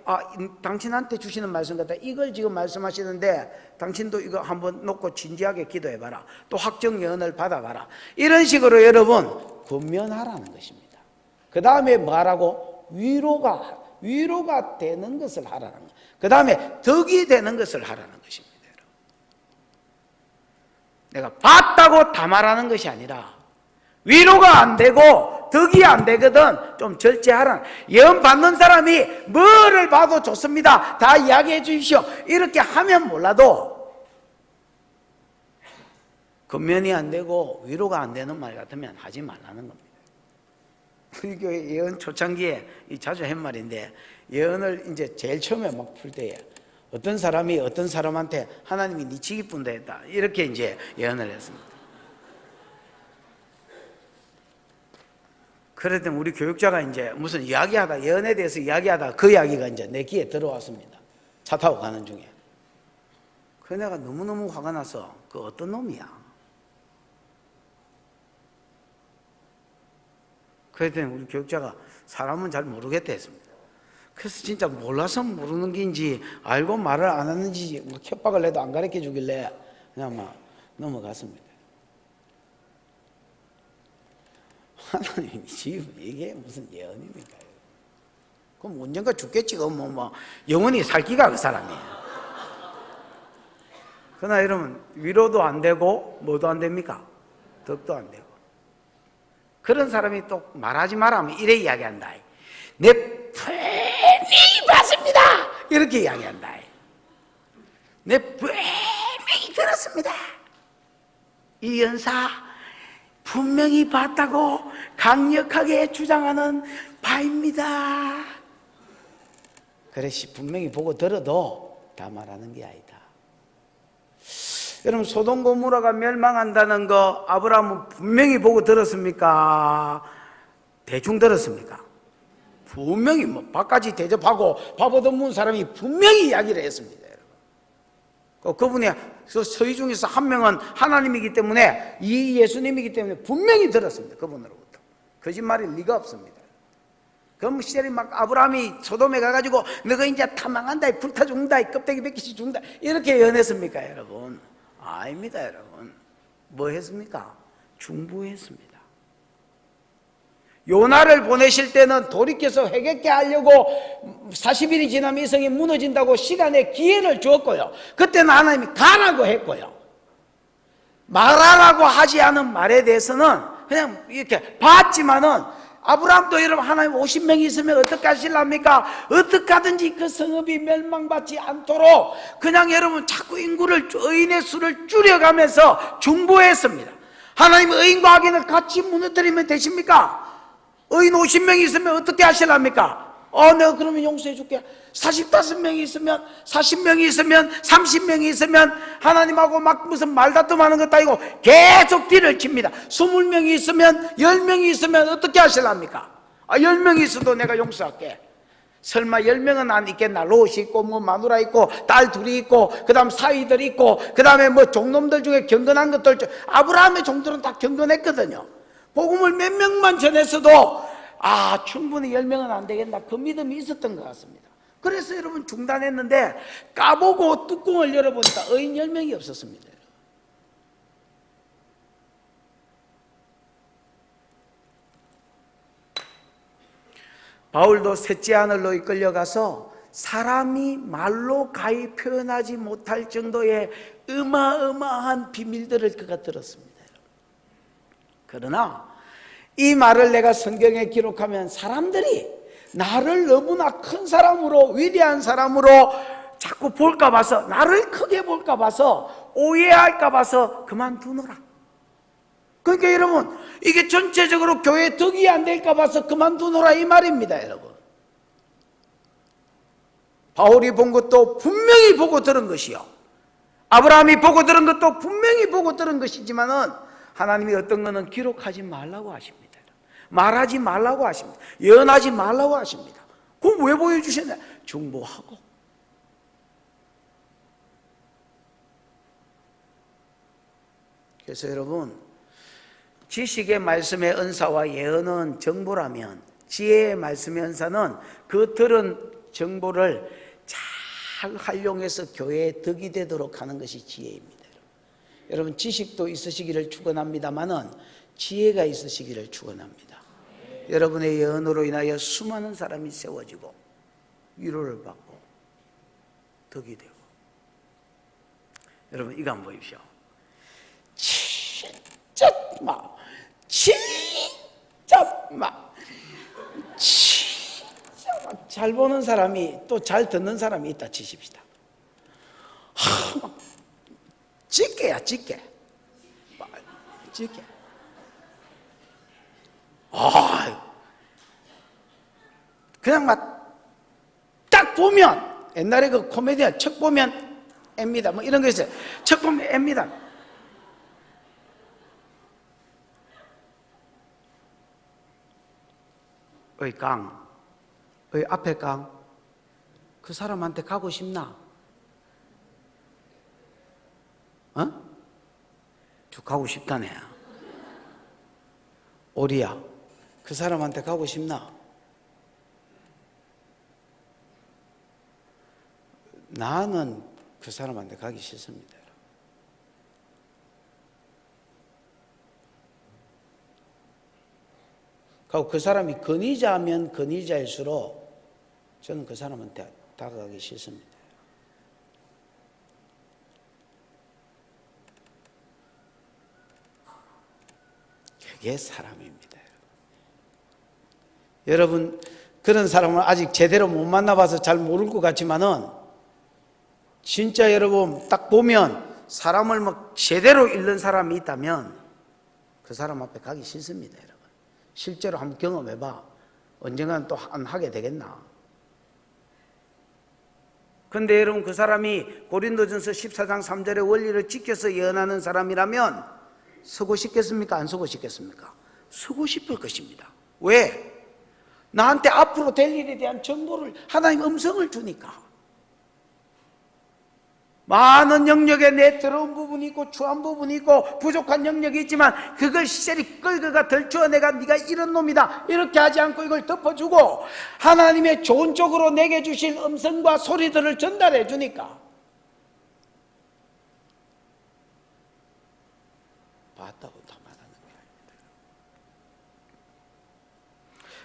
당신한테 주시는 말씀 같다, 이걸 지금 말씀하시는데 당신도 이거 한번 놓고 진지하게 기도해봐라, 또 확정 예언을 받아봐라, 이런 식으로 여러분 권면하라는 것입니다. 그 다음에 뭐하라고? 위로가 되는 것을 하라는 거예요. 그 다음에 덕이 되는 것을 하라는 것입니다. 내가 봤다고 다 말하는 것이 아니라, 위로가 안 되고 덕이 안 되거든 좀 절제하라. 예언 받는 사람이 뭐를 봐도 좋습니다, 다 이야기해 주십시오, 이렇게 하면 몰라도 권면이 안 되고 위로가 안 되는 말 같으면 하지 말라는 겁니다. 우리 교회 예언 초창기에 자주 한 말인데, 예언을 이제 제일 처음에 막 풀 때에 어떤 사람이 어떤 사람한테 하나님이 네 치기 뿐다 했다, 이렇게 이제 예언을 했습니다. 그랬더니 우리 교육자가 이제 무슨 이야기하다, 예언에 대해서 이야기하다 그 이야기가 이제 내 귀에 들어왔습니다. 차 타고 가는 중에. 그 내가 너무너무 화가 나서, 그 어떤 놈이야? 그랬더니 우리 교육자가 사람은 잘 모르겠다 했습니다. 그래서 진짜 몰라서 모르는 게인지 알고 말을 안 하는지 뭐 협박을 해도 안 가르쳐 주길래 그냥 막 넘어갔습니다. 하나님이 지금 이게 무슨 예언입니까? 그럼 언젠가 죽겠지. 뭐 영원히 살 기가 그 사람이에요. 그러나 여러분, 위로도 안 되고 뭐도 안 됩니까? 덕도 안 되고. 그런 사람이 또 말하지 마라 하면 이래 이야기한다. 내 분명히 봤습니다, 이렇게 이야기한다. 내 분명히 들었습니다, 이 연사 분명히 봤다고 강력하게 주장하는 바입니다. 그래서 분명히 보고 들어도 다 말하는 게 아니다. 여러분, 소돔 고모라가 멸망한다는 거 아브라함은 분명히 보고 들었습니까? 대충 들었습니까? 분명히 뭐 밥까지 대접하고 밥 얻어먹은 사람이 분명히 이야기를 했습니다. 여러분, 그분이 서희 중에서 한 명은 하나님이기 때문에, 이 예수님이기 때문에 분명히 들었습니다, 그분으로부터. 거짓말일 리가 없습니다. 그 시절에 막 아브라함이 소돔에 가가지고 너가 이제 다 망한다, 불타 죽는다, 껍데기 벗기시 죽는다 이렇게 예언했습니까 여러분? 아닙니다 여러분. 뭐 했습니까? 중보했습니다. 요나를 보내실 때는 돌이켜서 회개케 하려고 40일이 지나면 이 성이 무너진다고 시간의 기회를 주었고요. 그때는 하나님이 가라고 했고요. 말하라고 하지 않은 말에 대해서는 그냥 이렇게 봤지만은, 아브라함도 여러분 하나님 50명이 있으면 어떻게 하실랍니까? 어떻게 하든지 그 성읍이 멸망받지 않도록 그냥 여러분 자꾸 인구를, 의인의 수를 줄여가면서 중보했습니다. 하나님 의인과 악인을 같이 무너뜨리면 되십니까? 의인 50명이 있으면 어떻게 하실랍니까? 내가 그러면 용서해 줄게. 45명이 있으면, 40명이 있으면, 30명이 있으면 하나님하고 막 무슨 말다툼하는 것도 아니고 계속 뒤를 칩니다. 20명이 있으면, 10명이 있으면 어떻게 하실랍니까? 10명이 있어도 내가 용서할게. 설마 10명은 안 있겠나? 롯이 있고 뭐 마누라 있고 딸 둘이 있고 그 다음 사위들 있고 그 다음에 뭐 종놈들 중에 경건한 것들, 아브라함의 종들은 다 경건했거든요. 복음을 몇 명만 전했어도 충분히 10명은 안 되겠나, 그 믿음이 있었던 것 같습니다. 그래서 여러분 중단했는데 까보고 뚜껑을 열어보니까 의인 10명이 없었습니다. 바울도 셋째 하늘로 이끌려가서 사람이 말로 가히 표현하지 못할 정도의 어마어마한 비밀들을 그가 들었습니다. 그러나 이 말을 내가 성경에 기록하면 사람들이 나를 너무나 큰 사람으로, 위대한 사람으로 자꾸 볼까 봐서, 나를 크게 볼까 봐서, 오해할까 봐서 그만두노라. 그러니까 여러분, 이게 전체적으로 교회에 덕이 안 될까 봐서 그만두노라 이 말입니다 여러분. 바울이 본 것도 분명히 보고 들은 것이요, 아브라함이 보고 들은 것도 분명히 보고 들은 것이지만은 하나님이 어떤 거는 기록하지 말라고 하십니다. 말하지 말라고 하십니다. 예언하지 말라고 하십니다. 그럼 왜 보여주셨냐? 중보하고. 그래서 여러분, 지식의 말씀의 은사와 예언은 정보라면, 지혜의 말씀의 은사는 그 들은 정보를 잘 활용해서 교회에 덕이 되도록 하는 것이 지혜입니다. 여러분, 지식도 있으시기를 축원합니다마는 지혜가 있으시기를 축원합니다. 여러분의 예언으로 인하여 수많은 사람이 세워지고 위로를 받고 덕이 되고. 여러분 이거 한번 보십시오. 진짜 잘 보는 사람이 또 잘 듣는 사람이 있다 치십시다. 짙게야 짙게. 그냥 막 딱 보면, 옛날에 그 코미디언 척 보면 앱니다 뭐 이런 거 있어요. 척 보면 앱니다. 앞에 강, 그 사람한테 가고 싶나? 저 가고 싶다네. 오리야, 그 사람한테 가고 싶나? 나는 그 사람한테 가기 싫습니다. 그리고 그 사람이 권위자면 권위자일수록 저는 그 사람한테 다가가기 싫습니다. 그게 사람입니다. 여러분, 그런 사람을 아직 제대로 못 만나봐서 잘 모를 것 같지만은 진짜 여러분 딱 보면 사람을 막 제대로 읽는 사람이 있다면 그 사람 앞에 가기 싫습니다. 여러분, 실제로 한번 경험해봐. 언젠가는 또 안 하게 되겠나. 근데 여러분, 그 사람이 고린도전서 14장 3절의 원리를 지켜서 예언하는 사람이라면 서고 싶겠습니까? 안 서고 싶겠습니까? 서고 싶을 것입니다. 왜? 나한테 앞으로 될 일에 대한 정보를, 하나님 음성을 주니까. 많은 영역에 내 더러운 부분이 있고 추한 부분이 있고 부족한 영역이 있지만 그걸 시세리 끌거가 덜추어내가 네가 이런 놈이다 이렇게 하지 않고 이걸 덮어주고 하나님의 좋은 쪽으로 내게 주신 음성과 소리들을 전달해 주니까 봤다고 다 말하는 게 아닙니다.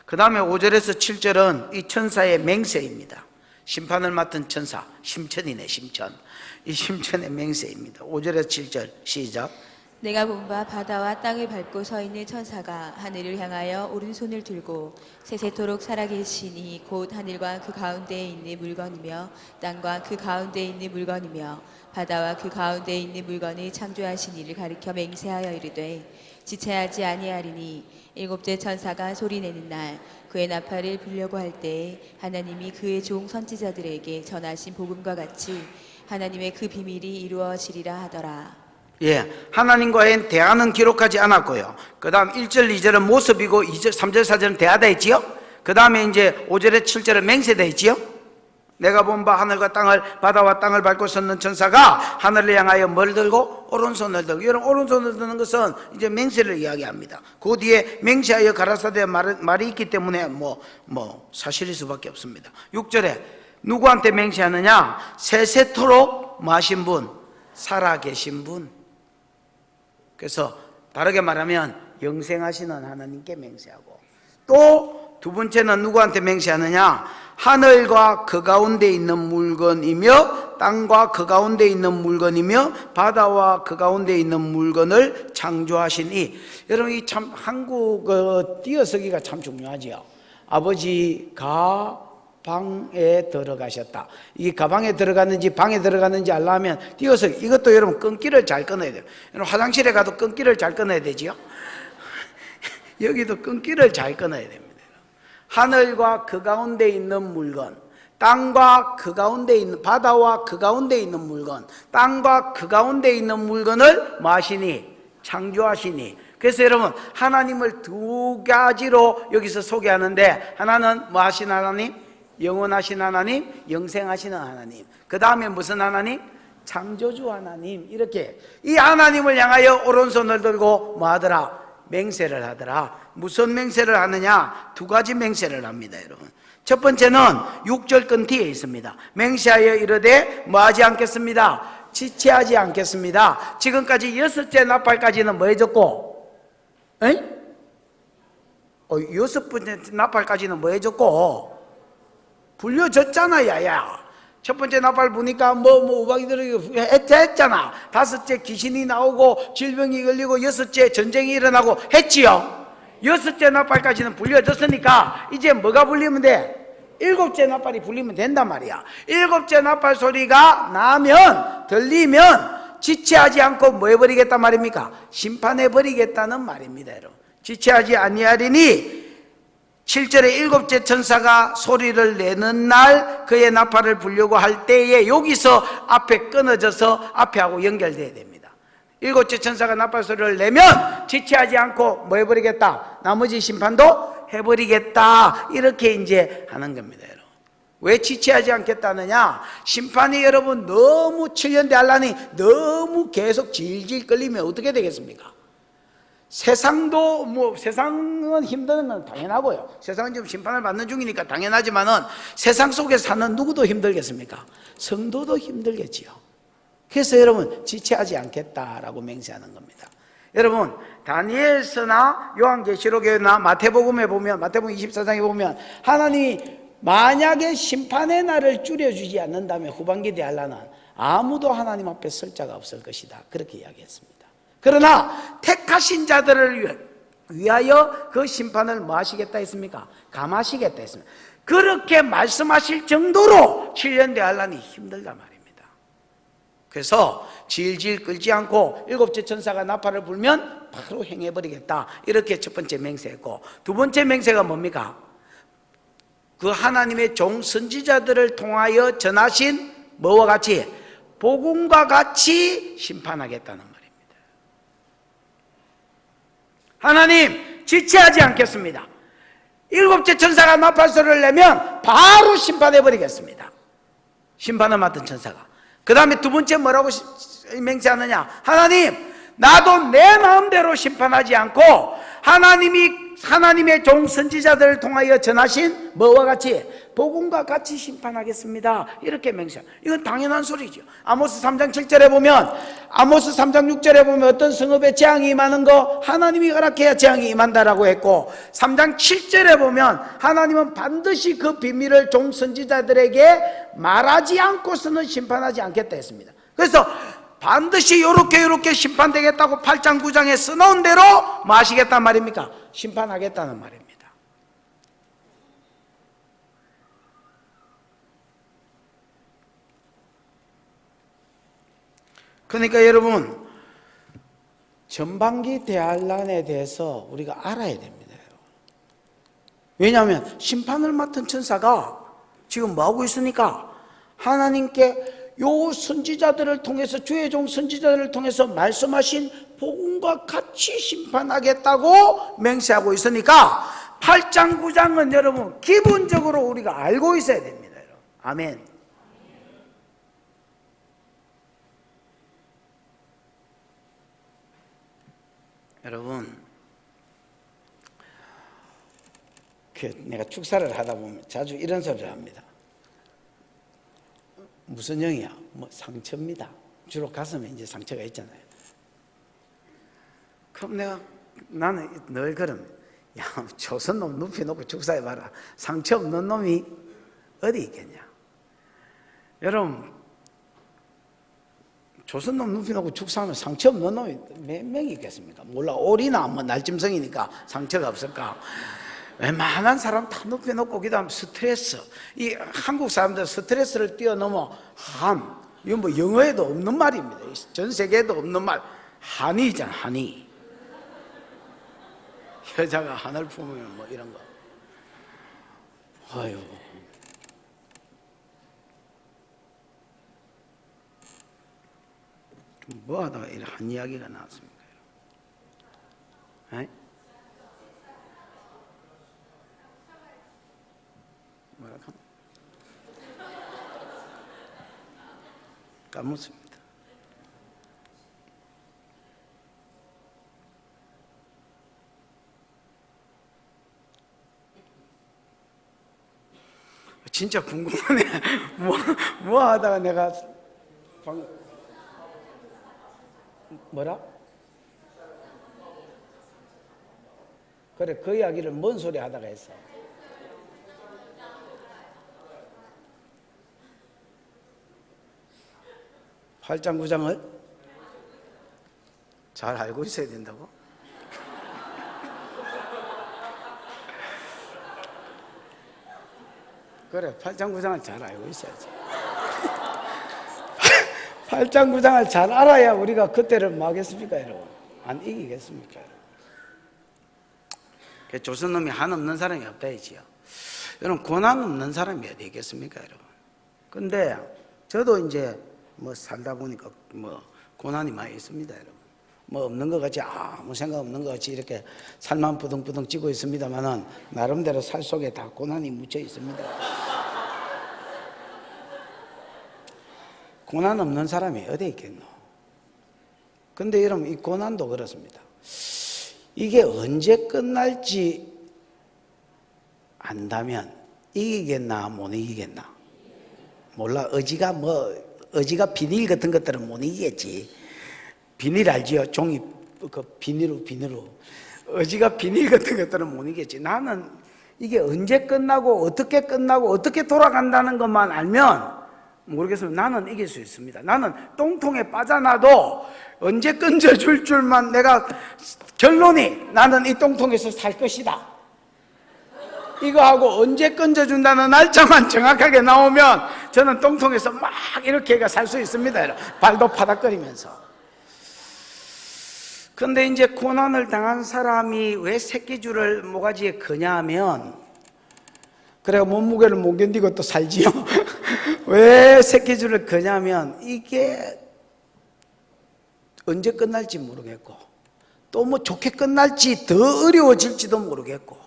그 다음에 5절에서 7절은 이 천사의 맹세입니다. 심판을 맡은 천사, 심천이네 심천. 이 심천의 맹세입니다. 5절에서 7절 시작. 내가 본 바 바다와 땅을 밟고 서 있는 천사가 하늘을 향하여 오른손을 들고 세세토록 살아계시니 곧 하늘과 그 가운데에 있는 물건이며 땅과 그 가운데에 있는 물건이며 바다와 그 가운데에 있는 물건을 창조하신 이를 가리켜 맹세하여 이르되 지체하지 아니하리니 일곱째 천사가 소리내는 날 그의 나팔을 불려고 할 때에 하나님이 그의 종 선지자들에게 전하신 복음과 같이 하나님의 그 비밀이 이루어지리라 하더라. 예, 하나님과의 대화는 기록하지 않았고요. 그 다음 1절, 2절은 모습이고 2절, 3절, 4절은 대화되어 있지요. 그 다음에 이제 5절에 7절은 맹세되어 있지요. 내가 본 바 하늘과 땅을 바다와 땅을 밟고 섰는 천사가 하늘을 향하여 뭘 들고? 오른손을 들고. 여러분 오른손을 드는 것은 이제 맹세를 이야기합니다. 그 뒤에 맹세하여 가라사대 말이 있기 때문에 사실일 수밖에 없습니다. 6절에 누구한테 맹세하느냐? 세세토록 마신 분, 살아계신 분. 그래서 다르게 말하면 영생하시는 하나님께 맹세하고 또 두 번째는 누구한테 맹세하느냐? 하늘과 그 가운데 있는 물건이며 땅과 그 가운데 있는 물건이며 바다와 그 가운데 있는 물건을 창조하신 이. 여러분 이 참 한국 띄어쓰기가 참 중요하지요. 아버지 가방에 들어가셨다. 이 가방에 들어갔는지 방에 들어갔는지 알려면 띄어쓰기. 이것도 여러분 끈기를 잘 끊어야 돼요. 여러분 화장실에 가도 끈기를 잘 끊어야 되지요. 여기도 끈기를 잘 끊어야 됩니다. 하늘과 그 가운데 있는 물건, 땅과 그 가운데 있는 바다와 그 가운데 있는 물건, 땅과 그 가운데 있는 물건을 마시니 창조하시니. 그래서 여러분 하나님을 두 가지로 여기서 소개하는데 하나는 뭐 하신 하나님? 영원하신 하나님, 영생하시는 하나님. 그 다음에 무슨 하나님? 창조주 하나님. 이렇게 이 하나님을 향하여 오른손을 들고 뭐 하더라? 맹세를 하더라. 무슨 맹세를 하느냐? 두 가지 맹세를 합니다, 여러분. 첫 번째는 6절 끈 뒤에 있습니다. 맹세하여 이르되 뭐하지 않겠습니다. 지체하지 않겠습니다. 지금까지 6째 나팔까지는 뭐 해줬고? 에이? 6번째 나팔까지는 뭐 해줬고? 불려줬잖아, 야야. 첫 번째 나팔 보니까 우박이들이 했잖아. 다섯째 귀신이 나오고 질병이 걸리고 여섯째 전쟁이 일어나고 했지요. 여섯째 나팔까지는 불려졌으니까 이제 뭐가 불리면 돼? 일곱째 나팔이 불리면 된단 말이야. 일곱째 나팔 소리가 나면 들리면 지체하지 않고 뭐 해버리겠단 말입니까? 심판해버리겠다는 말입니다, 여러분. 지체하지 아니하리니 7절에 일곱째 천사가 소리를 내는 날 그의 나팔을 불려고 할 때에 여기서 앞에 끊어져서 앞에하고 연결돼야 됩니다. 일곱째 천사가 나팔 소리를 내면 지체하지 않고 뭐 해버리겠다? 나머지 심판도 해버리겠다. 이렇게 이제 하는 겁니다, 여러분. 왜 지체하지 않겠다느냐? 심판이 여러분 너무 7년 대할라니 너무 계속 질질 끌리면 어떻게 되겠습니까? 세상도 세상은 힘든 건 당연하고요. 세상은 지금 심판을 받는 중이니까 당연하지만은 세상 속에 사는 누구도 힘들겠습니까? 성도도 힘들겠지요. 그래서 여러분 지체하지 않겠다라고 맹세하는 겁니다. 여러분 다니엘서나 요한계시록에나 마태복음에 보면 마태복음 24장에 보면 하나님이 만약에 심판의 날을 줄여주지 않는다면 후반기 대할라는 아무도 하나님 앞에 설 자가 없을 것이다. 그렇게 이야기했습니다. 그러나 택하신 자들을 위하여 그 심판을 뭐 하시겠다 했습니까? 감하시겠다 했습니다. 그렇게 말씀하실 정도로 7년 대할란이 힘들단 말입니다. 그래서 질질 끌지 않고 일곱째 천사가 나팔을 불면 바로 행해버리겠다. 이렇게 첫 번째 맹세했고, 두 번째 맹세가 뭡니까? 그 하나님의 종 선지자들을 통하여 전하신 뭐와 같이? 복음과 같이 심판하겠다는 말입니다. 하나님 지체하지 않겠습니다. 일곱째 천사가 나팔 소리를 내면 바로 심판해 버리겠습니다. 심판을 맡은 천사가 그 다음에 두 번째 뭐라고 맹세하느냐? 하나님, 나도 내 마음대로 심판하지 않고 하나님의 종 선지자들을 통하여 전하신 뭐와 같이? 복음과 같이 심판하겠습니다. 이렇게 맹세합니다. 이건 당연한 소리죠. 아모스 3장 7절에 보면, 아모스 3장 6절에 보면 어떤 성읍에 재앙이 임하는 거 하나님이 허락해야 재앙이 임한다라고 했고, 3장 7절에 보면 하나님은 반드시 그 비밀을 종 선지자들에게 말하지 않고서는 심판하지 않겠다 했습니다. 그래서 반드시 요렇게 심판되겠다고 8장 9장에 써놓은 대로 뭐 하시겠단 말입니까? 심판하겠다는 말입니다. 그러니까 여러분, 전반기 대환란에 대해서 우리가 알아야 됩니다. 왜냐하면 심판을 맡은 천사가 지금 뭐하고 있으니까 하나님께 요 선지자들을 통해서, 주의 종 선지자들을 통해서 말씀하신 복음과 같이 심판하겠다고 맹세하고 있으니까 8장 9장은 여러분 기본적으로 우리가 알고 있어야 됩니다. 여러분. 아멘. 여러분, 내가 축사를 하다 보면 자주 이런 소리를 합니다. 무슨 영이야? 뭐 상처입니다. 주로 가슴에 이제 상처가 있잖아요. 그럼 나는 늘 그럼, 야, 조선놈 눕히 놓고 축사해봐라. 상처 없는 놈이 어디 있겠냐? 여러분, 조선놈 눕히 놓고 축사하면 상처 없는 놈이 몇 명이 있겠습니까? 몰라, 오리나 뭐 날짐승이니까 상처가 없을까? 웬만한 사람 다 눕혀 놓고, 그 다음 스트레스. 이 한국 사람들 스트레스를 뛰어넘어 한, 이건 뭐 영어에도 없는 말입니다. 전 세계에도 없는 말. 한이잖아, 한이. 여자가 한을 품으면 뭐 이런 거. 아유. 뭐 하다가 이런 한 이야기가 나왔습니까? 에? 뭐라고? 까먹습니다. 진짜 궁금하네. 뭐 하다가 내가 뭐라? 그래, 그 이야기를 뭔 소리 하다가 했어? 팔장 9장을 잘 알고 있어야 된다고? 그래, 8장 9장을 잘 알고 있어야지. 8장 9장을 잘 알아야 우리가 그때를 뭐 하겠습니까, 여러분? 안 이기겠습니까, 여러분? 조선놈이 한없는 사람이 없다 했지요. 여러분, 고난 없는 사람이 어디 있겠습니까, 여러분? 근데 저도 이제 뭐 살다 보니까 뭐 고난이 많이 있습니다, 여러분. 뭐 없는 것 같이, 아무 생각 없는 것 같이 이렇게 살만 부둥부둥 찌고 있습니다만은 나름대로 살 속에 다 고난이 묻혀 있습니다. 고난 없는 사람이 어디 있겠노? 근데 여러분, 이 고난도 그렇습니다. 이게 언제 끝날지 안다면 이기겠나 못 이기겠나? 몰라. 어지가 비닐 같은 것들은 못 이기겠지. 비닐 알지요? 종이 그 비닐로. 어지가 비닐 같은 것들은 못 이기겠지. 나는 이게 언제 끝나고 어떻게 돌아간다는 것만 알면 모르겠습니다. 나는 이길 수 있습니다. 나는 똥통에 빠져나도 언제 건져줄 줄만 내가 결론이 나는 이 똥통에서 살 것이다. 이거 하고 언제 건져준다는 날짜만 정확하게 나오면 저는 똥통에서 막 이렇게 살 수 있습니다. 발도 파닥거리면서. 그런데 이제 고난을 당한 사람이 왜 새끼줄을 모가지에 거냐 하면, 그래가 몸무게를 못 견디고 또 살지요. 왜 새끼줄을 거냐면 이게 언제 끝날지 모르겠고 또 뭐 좋게 끝날지 더 어려워질지도 모르겠고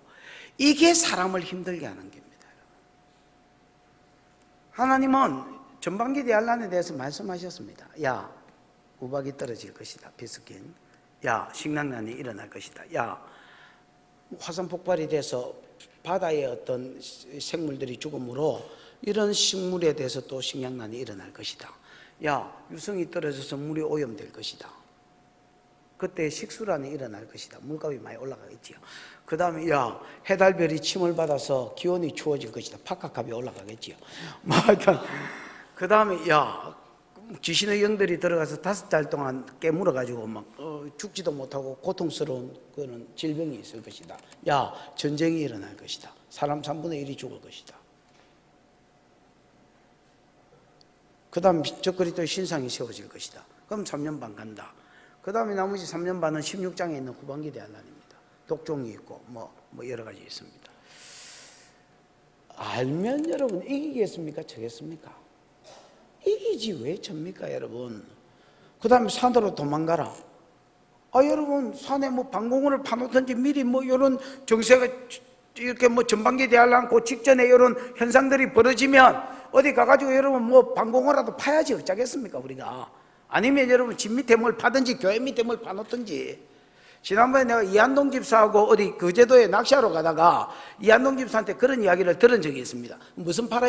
이게 사람을 힘들게 하는 겁니다. 하나님은 전반기 대환란에 대해서 말씀하셨습니다. 야, 우박이 떨어질 것이다. 비스킨. 야, 식량난이 일어날 것이다. 야, 화산 폭발이 돼서 바다의 어떤 생물들이 죽음으로 이런 식물에 대해서 또 식량난이 일어날 것이다. 야, 유성이 떨어져서 물이 오염될 것이다. 그때 식수란이 일어날 것이다. 물값이 많이 올라가겠지요. 그 다음에 야, 해달별이 침을 받아서 기온이 추워질 것이다. 파카값이 올라가겠지요. 그 다음에 야, 귀신의 영들이 들어가서 5달 동안 깨물어가지고 막 죽지도 못하고 고통스러운 그런 질병이 있을 것이다. 야, 전쟁이 일어날 것이다. 사람 3분의 1이 죽을 것이다. 그 다음 적그리스도의 신상이 세워질 것이다. 그럼 3년 반 간다. 그 다음에 나머지 3년 반은 16장에 있는 후반기 대환란입니다. 독종이 있고 뭐 여러 가지 있습니다. 알면 여러분 이기겠습니까? 져겠습니까? 이기지 왜 접니까 여러분? 그 다음에 산으로 도망가라. 여러분 산에 뭐 방공호를 파놓든지 미리 뭐 이런 정세가 이렇게 뭐 전반기 대환란 그 직전에 이런 현상들이 벌어지면 어디 가가지고 여러분 뭐 방공호라도 파야지 어쩌겠습니까 우리가. 아니면 여러분 집 밑에 뭘 파든지 교회 밑에 뭘 파놓든지. 지난번에 내가 이한동 집사하고 어디 거제도에 낚시하러 가다가 이한동 집사한테 그런 이야기를 들은 적이 있습니다. 무슨 파라?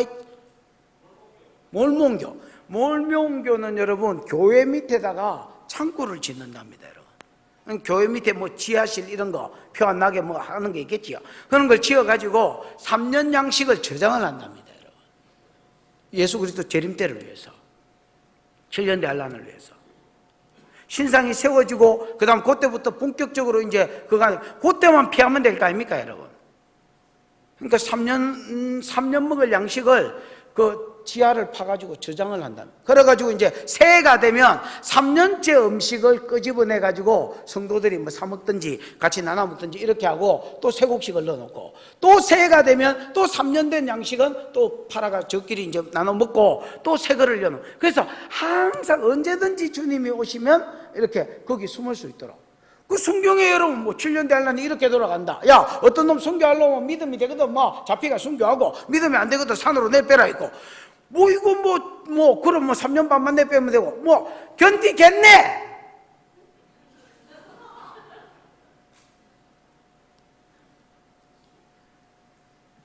몰몬교. 몰몬교는 여러분 교회 밑에다가 창고를 짓는답니다 여러분. 교회 밑에 뭐 지하실 이런 거 표 안 나게 뭐 하는 게 있겠지요. 그런 걸 지어가지고 3년 양식을 저장을 한답니다 여러분. 예수 그리스도 재림 때를 위해서, 7년 대환란을 위해서. 신상이 세워지고 그 다음 그때부터 본격적으로 이제 그때만 피하면 될 거 아닙니까 여러분. 그러니까 3년 먹을 양식을 그 지하를 파가지고 저장을 한다. 그래가지고 이제 새해가 되면 3년째 음식을 끄집어내가지고 성도들이 뭐 사먹든지 같이 나눠 먹든지 이렇게 하고 또 쇠국식을 넣어놓고 또 새해가 되면 또 3년 된 양식은 또 팔아가 저끼리 이제 나눠 먹고 또 새 거를 넣어놓고. 그래서 항상 언제든지 주님이 오시면 이렇게 거기 숨을 수 있도록. 그 성경에 여러분 뭐 7년 대환란이 이렇게 돌아간다. 야, 어떤 놈 순교하려면 믿음이 되거든 뭐 잡히가 순교하고 믿음이 안 되거든 산으로 내빼라 있고 뭐 이거 그럼 뭐 3년 반만 내빼면 되고 뭐 견디겠네.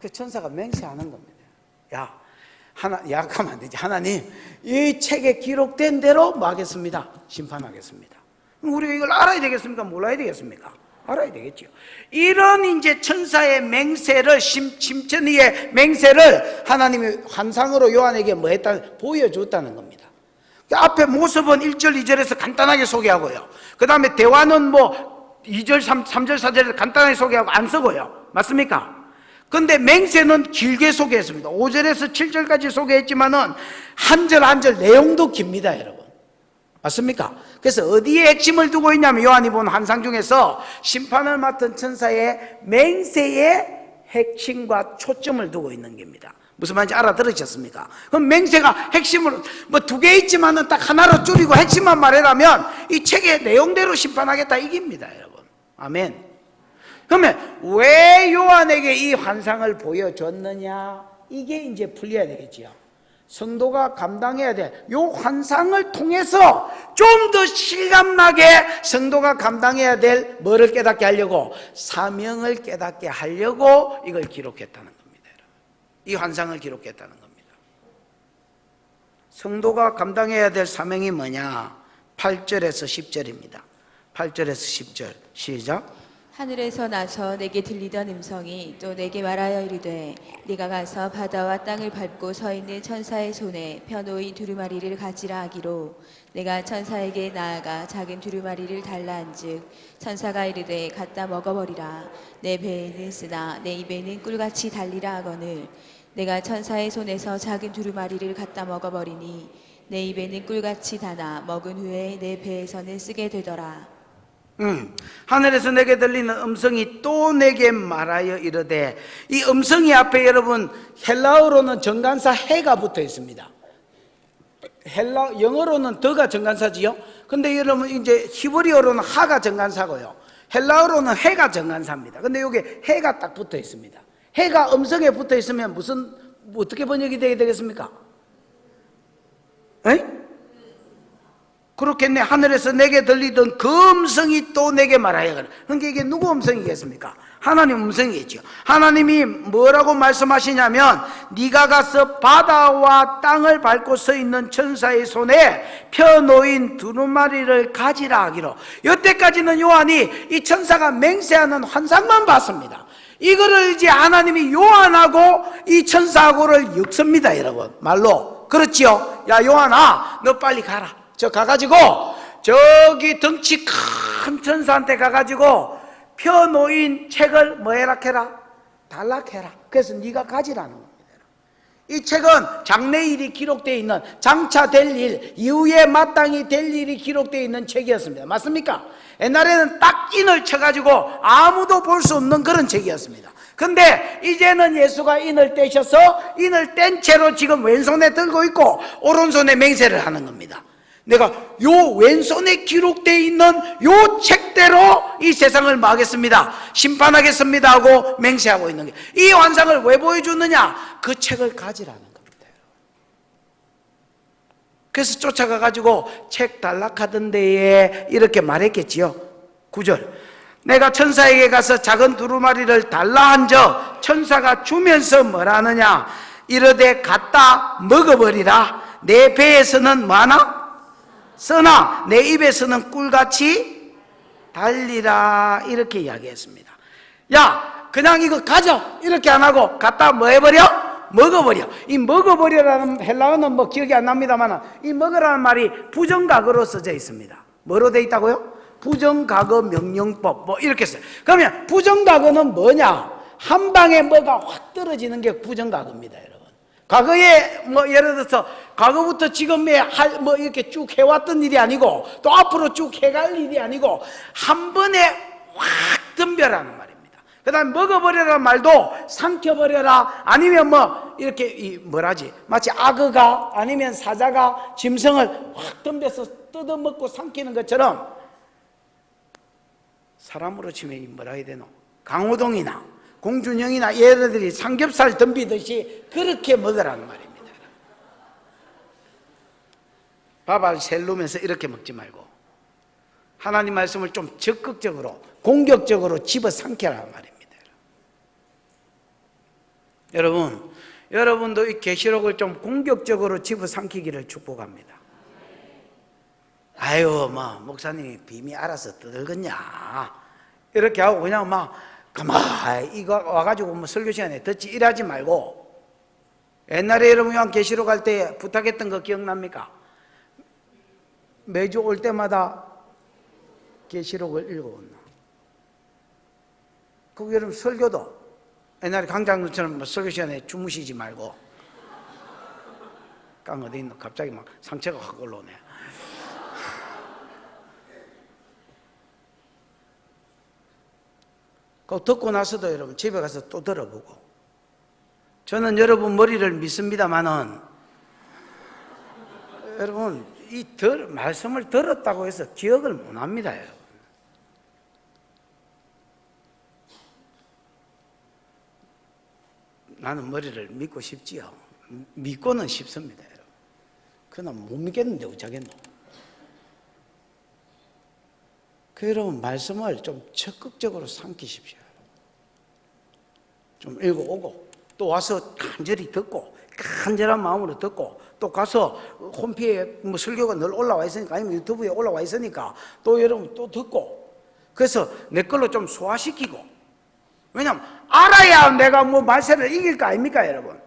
그 천사가 맹세하는 겁니다. 가면 안 되지. 하나님 이 책에 기록된 대로 뭐 하겠습니다? 심판하겠습니다. 우리가 이걸 알아야 되겠습니까? 몰라야 되겠습니까? 알아야 되겠죠. 이런 이제 천사의 맹세를, 심천이의 맹세를 하나님이 환상으로 요한에게 뭐 했다? 보여줬다는 겁니다. 앞에 모습은 1절, 2절에서 간단하게 소개하고요. 그 다음에 대화는 뭐 2절, 3절, 4절에서 간단하게 소개하고 안 쓰고요. 맞습니까? 근데 맹세는 길게 소개했습니다. 5절에서 7절까지 소개했지만은 한 절 한 절 내용도 깁니다, 여러분. 맞습니까? 그래서 어디에 핵심을 두고 있냐면 요한이 본 환상 중에서 심판을 맡은 천사의 맹세의 핵심과 초점을 두고 있는 겁니다. 무슨 말인지 알아들으셨습니까? 그럼 맹세가 핵심을 뭐 2개 있지만은 딱 하나로 줄이고 핵심만 말해라면 이 책의 내용대로 심판하겠다 이깁니다, 여러분. 아멘. 그러면 왜 요한에게 이 환상을 보여줬느냐? 이게 이제 풀려야 되겠지요. 성도가 감당해야 돼. 요 환상을 통해서 좀 더 실감나게 성도가 감당해야 될 뭐를 깨닫게 하려고? 사명을 깨닫게 하려고 이걸 기록했다는 겁니다. 여러분. 이 환상을 기록했다는 겁니다. 성도가 감당해야 될 사명이 뭐냐? 8절에서 10절입니다. 8절에서 10절 시작. 하늘에서 나서 내게 들리던 음성이 또 내게 말하여 이르되 네가 가서 바다와 땅을 밟고 서 있는 천사의 손에 펴놓인 두루마리를 가지라 하기로 내가 천사에게 나아가 작은 두루마리를 달라 한즉 천사가 이르되 갖다 먹어버리라. 내 배에는 쓰나 내 입에는 꿀같이 달리라 하거늘 내가 천사의 손에서 작은 두루마리를 갖다 먹어버리니 내 입에는 꿀같이 다나 먹은 후에 내 배에서는 쓰게 되더라. 하늘에서 내게 들리는 음성이 또 내게 말하여 이르되, 이 음성이 앞에 여러분 헬라어로는 정관사 해가 붙어 있습니다. 영어로는 더가 정관사지요. 근데 여러분 이제 히브리어로는 하가 정관사고요. 헬라어로는 해가 정관사입니다. 근데 여기 해가 딱 붙어 있습니다. 해가 음성에 붙어 있으면 어떻게 번역이 되게 되겠습니까? 에? 그렇겠네. 하늘에서 내게 들리던 그 음성이 또 내게 말하여 그래. 그러니까 이게 누구 음성이겠습니까? 하나님 음성이겠죠. 하나님이 뭐라고 말씀하시냐면 네가 가서 바다와 땅을 밟고 서 있는 천사의 손에 펴놓인 두루마리를 가지라 하기로. 여태까지는 요한이 이 천사가 맹세하는 환상만 봤습니다. 이거를 이제 하나님이 요한하고 이 천사하고를 엮습니다, 여러분. 말로. 그렇지요? 야, 요한아, 너 빨리 가라. 저 가가지고 저기 덩치 큰 천사한테 가가지고 펴놓인 책을 뭐 해라 해라? 달락해라. 그래서 네가 가지라는 겁니다. 이 책은 장래일이 기록되어 있는, 장차 될 일, 이후에 마땅히 될 일이 기록되어 있는 책이었습니다. 맞습니까? 옛날에는 딱 인을 쳐가지고 아무도 볼 수 없는 그런 책이었습니다. 근데 이제는 예수가 인을 떼셔서 인을 뗀 채로 지금 왼손에 들고 있고 오른손에 맹세를 하는 겁니다. 내가 요 왼손에 기록되어 있는 요 책대로 이 세상을 막겠습니다, 심판하겠습니다 하고 맹세하고 있는 게, 이 환상을 왜 보여주느냐? 그 책을 가지라는 겁니다. 그래서 쫓아가 가지고 책 단락하던 데에 이렇게 말했겠지요. 9절, 내가 천사에게 가서 작은 두루마리를 달라 한적 천사가 주면서 뭐라느냐? 이르되 갖다 먹어버리라. 내 배에서는 뭐하나? 쓰나 내 입에서는 꿀같이 달리라. 이렇게 이야기했습니다. 야, 그냥 이거 가져 이렇게 안 하고 갖다 뭐 해버려? 먹어버려. 이 먹어버려라는 헬라어는 뭐 기억이 안 납니다만, 이 먹으라는 말이 부정각어로 써져 있습니다. 뭐로 돼 있다고요? 부정각어 명령법 뭐 이렇게 써요. 그러면 부정각어는 뭐냐? 한 방에 뭐가 확 떨어지는 게 부정각어입니다, 여러분. 과거에 뭐 예를 들어서 과거부터 지금에 뭐 이렇게 쭉 해왔던 일이 아니고 또 앞으로 쭉 해갈 일이 아니고 한 번에 확 덤벼라는 말입니다. 그 다음에 먹어버려라 말도 삼켜버려라, 아니면 뭐 이렇게 뭐라지, 마치 악어가 아니면 사자가 짐승을 확 덤벼서 뜯어먹고 삼키는 것처럼 사람으로 치면 뭐라 해야 되노? 강호동이나 공준영이나 얘네들이 삼겹살 덤비듯이 그렇게 먹으라는 말입니다. 밥알 셀르면서 이렇게 먹지 말고 하나님 말씀을 좀 적극적으로 공격적으로 집어삼켜라는 말입니다. 여러분도 이 계시록을 좀 공격적으로 집어삼키기를 축복합니다. 아유, 목사님이 빔이 알아서 떠들겠냐 이렇게 하고 그냥 가만히 이거 와가지고 뭐 설교 시간에 듣지 일하지 말고, 옛날에 여러분 계시록 할 때 부탁했던 거 기억납니까? 매주 올 때마다 계시록을 읽어온나. 그 여러분 설교도 옛날에 강장로처럼 설교 시간에 주무시지 말고, 깡 어디 있노? 갑자기 상처가 확 올라오네. 그거 듣고 나서도 여러분 집에 가서 또 들어보고. 저는 여러분 머리를 믿습니다만은 여러분 말씀을 들었다고 해서 기억을 못 합니다, 여러분. 나는 머리를 믿고 싶지요. 믿고는 싶습니다, 여러분. 그러나 못 믿겠는데 어쩌겠노? 그 여러분 말씀을 좀 적극적으로 삼키십시오. 좀 읽어오고 또 와서 간절히 듣고 간절한 마음으로 듣고, 또 가서 홈페이지에 뭐 설교가 늘 올라와 있으니까 아니면 유튜브에 올라와 있으니까 또 여러분 또 듣고, 그래서 내 걸로 좀 소화시키고. 왜냐면 알아야 내가 뭐 말세를 이길 거 아닙니까, 여러분?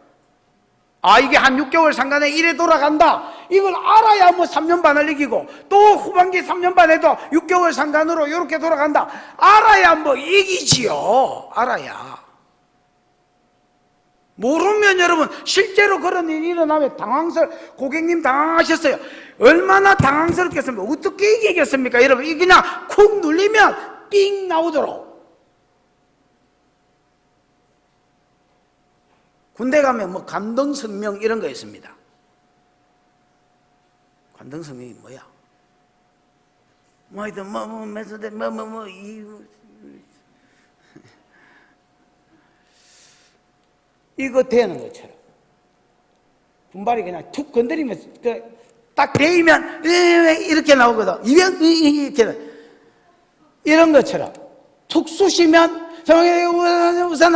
이게 한 6개월 상간에 이래 돌아간다, 이걸 알아야 뭐 3년 반을 이기고, 또 후반기 3년 반에도 6개월 상간으로 이렇게 돌아간다, 알아야 뭐 이기지요. 알아야. 모르면 여러분 실제로 그런 일이 일어나면 고객님 당황하셨어요. 얼마나 당황스럽겠습니까? 어떻게 이기겠습니까? 여러분 이 그냥 쿡 눌리면 삥 나오도록. 군대 가면 뭐 감동성명 이런 거 있습니다. 감동성명이 뭐야? 이거 되는 것처럼 분발이 그냥 툭 건드리면 딱 데이면 이렇게 나오거든. 이렇게 이런 것처럼 툭 쑤시면 우산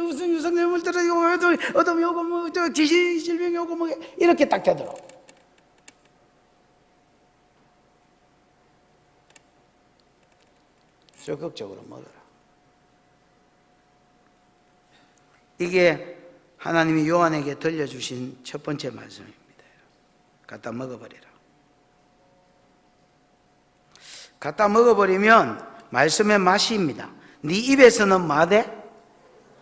무슨 유성염을 들어 어둠 요거 뭐저 지신 질병 요거 뭐 이렇게 딱 되더라고. 적극적으로 먹어라. 이게 하나님이 요한에게 들려주신 첫 번째 말씀입니다. 갖다 먹어버리라. 갖다 먹어버리면 말씀의 맛입니다. 네 입에서는 마대,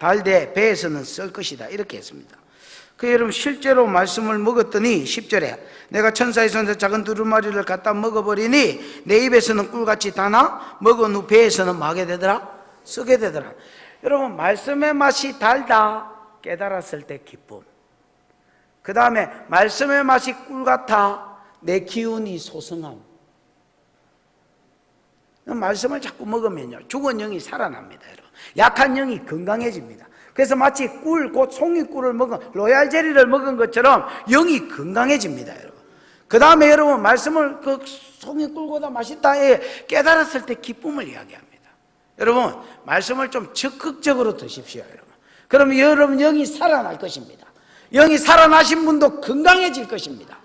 달대, 배에서는 썰 것이다. 이렇게 했습니다. 그 여러분 실제로 말씀을 먹었더니 10절에 내가 천사의 손에서 작은 두루마리를 갖다 먹어버리니 내 입에서는 꿀같이 다나 먹은 후 배에서는 마게 되더라? 쓰게 되더라. 여러분 말씀의 맛이 달다 깨달았을 때 기쁨. 그 다음에 말씀의 맛이 꿀같아 내 기운이 소성함. 말씀을 자꾸 먹으면요 죽은 영이 살아납니다. 여러분. 약한 영이 건강해집니다. 그래서 마치 꿀, 곧 송이꿀을 먹은 로얄 젤리를 먹은 것처럼 영이 건강해집니다. 여러분. 그 다음에 여러분 말씀을 그 송이꿀보다 맛있다 깨달았을 때 기쁨을 이야기합니다. 여러분 말씀을 좀 적극적으로 드십시오. 여러분. 그러면 여러분 영이 살아날 것입니다. 영이 살아나신 분도 건강해질 것입니다.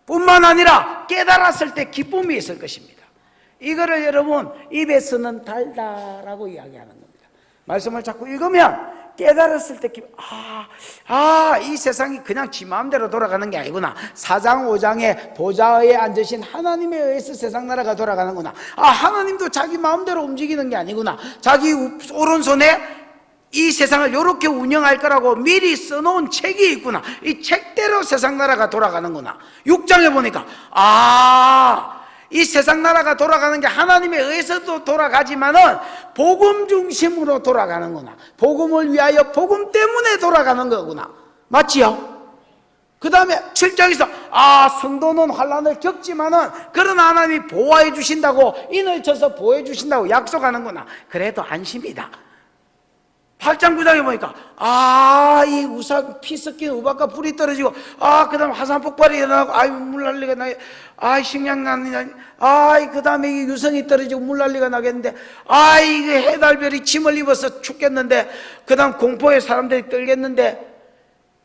뿐만 아니라 깨달았을 때 기쁨이 있을 것입니다. 이거를 여러분 입에서는 달다라고 이야기하는 겁니다. 말씀을 자꾸 읽으면 깨달았을 때 기쁨. 이 세상이 그냥 지 마음대로 돌아가는 게 아니구나. 4장 5장에 보좌에 앉으신 하나님에 의해서 세상 나라가 돌아가는구나. 하나님도 자기 마음대로 움직이는 게 아니구나. 자기 오른손에 이 세상을 이렇게 운영할 거라고 미리 써놓은 책이 있구나. 이 책대로 세상 나라가 돌아가는구나. 6장에 보니까 이 세상 나라가 돌아가는 게 하나님에 의해서도 돌아가지만은 복음 중심으로 돌아가는구나. 복음을 위하여 복음 때문에 돌아가는 거구나. 맞지요? 그 다음에 7장에서 성도는 환난을 겪지만은 그러나 하나님이 보호해 주신다고 인을 쳐서 보호해 주신다고 약속하는구나. 그래도 안심이다. 8장 9장에 보니까 이 우상 피 섞인 우박과 불이 떨어지고 그 다음에 화산 폭발이 일어나고 물난리가 나 식량난리 그 다음에 유성이 떨어지고 물난리가 나겠는데 이게 해달별이 침을 입어서 죽겠는데 그 다음 공포에 사람들이 떨겠는데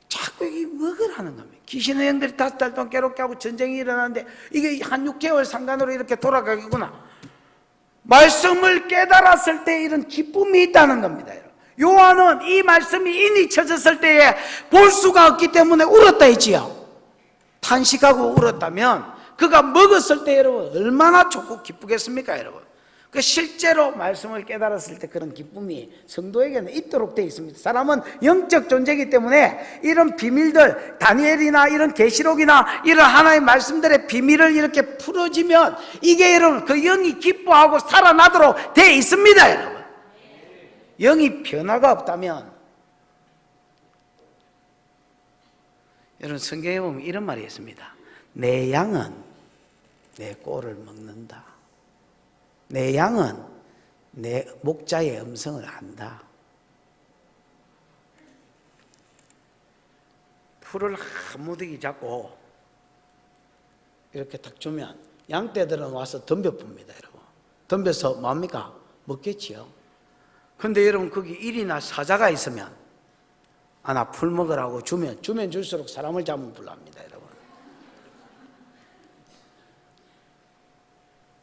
자꾸 이게 먹으라는 겁니다. 귀신의 영들이 5달 동안 괴롭게 하고 전쟁이 일어나는데 이게 한 6개월 상간으로 이렇게 돌아가겠구나. 말씀을 깨달았을 때 이런 기쁨이 있다는 겁니다. 요한은 이 말씀이 인이 쳐졌을 때에 볼 수가 없기 때문에 울었다 했지요. 탄식하고 울었다면 그가 먹었을 때 여러분 얼마나 좋고 기쁘겠습니까 여러분. 그 실제로 말씀을 깨달았을 때 그런 기쁨이 성도에게는 있도록 되어 있습니다. 사람은 영적 존재이기 때문에 이런 비밀들 다니엘이나 이런 계시록이나 이런 하나의 말씀들의 비밀을 이렇게 풀어지면 이게 여러분 그 영이 기뻐하고 살아나도록 되어 있습니다 여러분. 영이 변화가 없다면 여러분 성경에 보면 이런 말이 있습니다. 내 양은 내 꼴을 먹는다. 내 양은 내 목자의 음성을 안다. 풀을 한 무더기 잡고 이렇게 딱 주면 양떼들은 와서 덤벼봅니다 여러분. 덤벼서 뭡니까? 먹겠지요. 근데 여러분 거기 일이나 사자가 있으면 나 풀 먹으라고 주면 줄수록 사람을 잡으면 불납니다 여러분.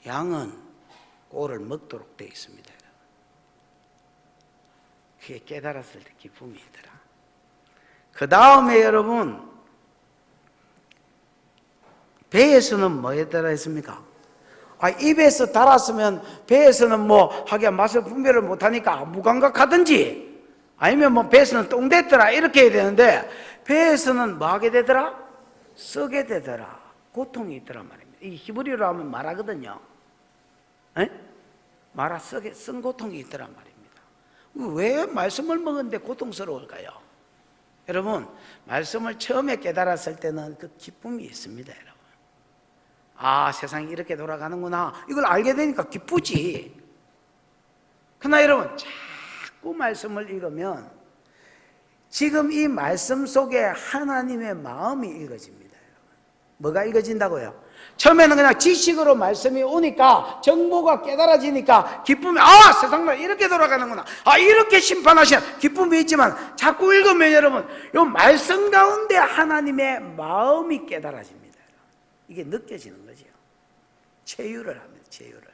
양은 꼴을 먹도록 되어 있습니다 여러분. 그게 깨달았을 때 기쁨이 있더라. 그 다음에 여러분 배에서는 뭐 했더라 했습니까? 입에서 달았으면 배에서는 하기야 맛을 분별을 못하니까 무감각하든지 아니면 배에서는 똥됐더라 이렇게 해야 되는데 배에서는 뭐 하게 되더라? 썩게 되더라. 고통이 있더란 말입니다. 이 히브리어로 하면 말하거든요. 말아 쓴 고통이 있더란 말입니다. 왜 말씀을 먹었는데 고통스러울까요? 여러분 말씀을 처음에 깨달았을 때는 그 기쁨이 있습니다 여러분. 세상이 이렇게 돌아가는구나 이걸 알게 되니까 기쁘지. 그러나 여러분 자꾸 말씀을 읽으면 지금 이 말씀 속에 하나님의 마음이 읽어집니다. 뭐가 읽어진다고요? 처음에는 그냥 지식으로 말씀이 오니까, 정보가 깨달아지니까 기쁨이, 세상은 이렇게 돌아가는구나, 이렇게 심판하시나, 기쁨이 있지만 자꾸 읽으면 여러분, 이 말씀 가운데 하나님의 마음이 깨달아집니다. 이게 느껴지는 거죠. 체유를 합니다. 체유를.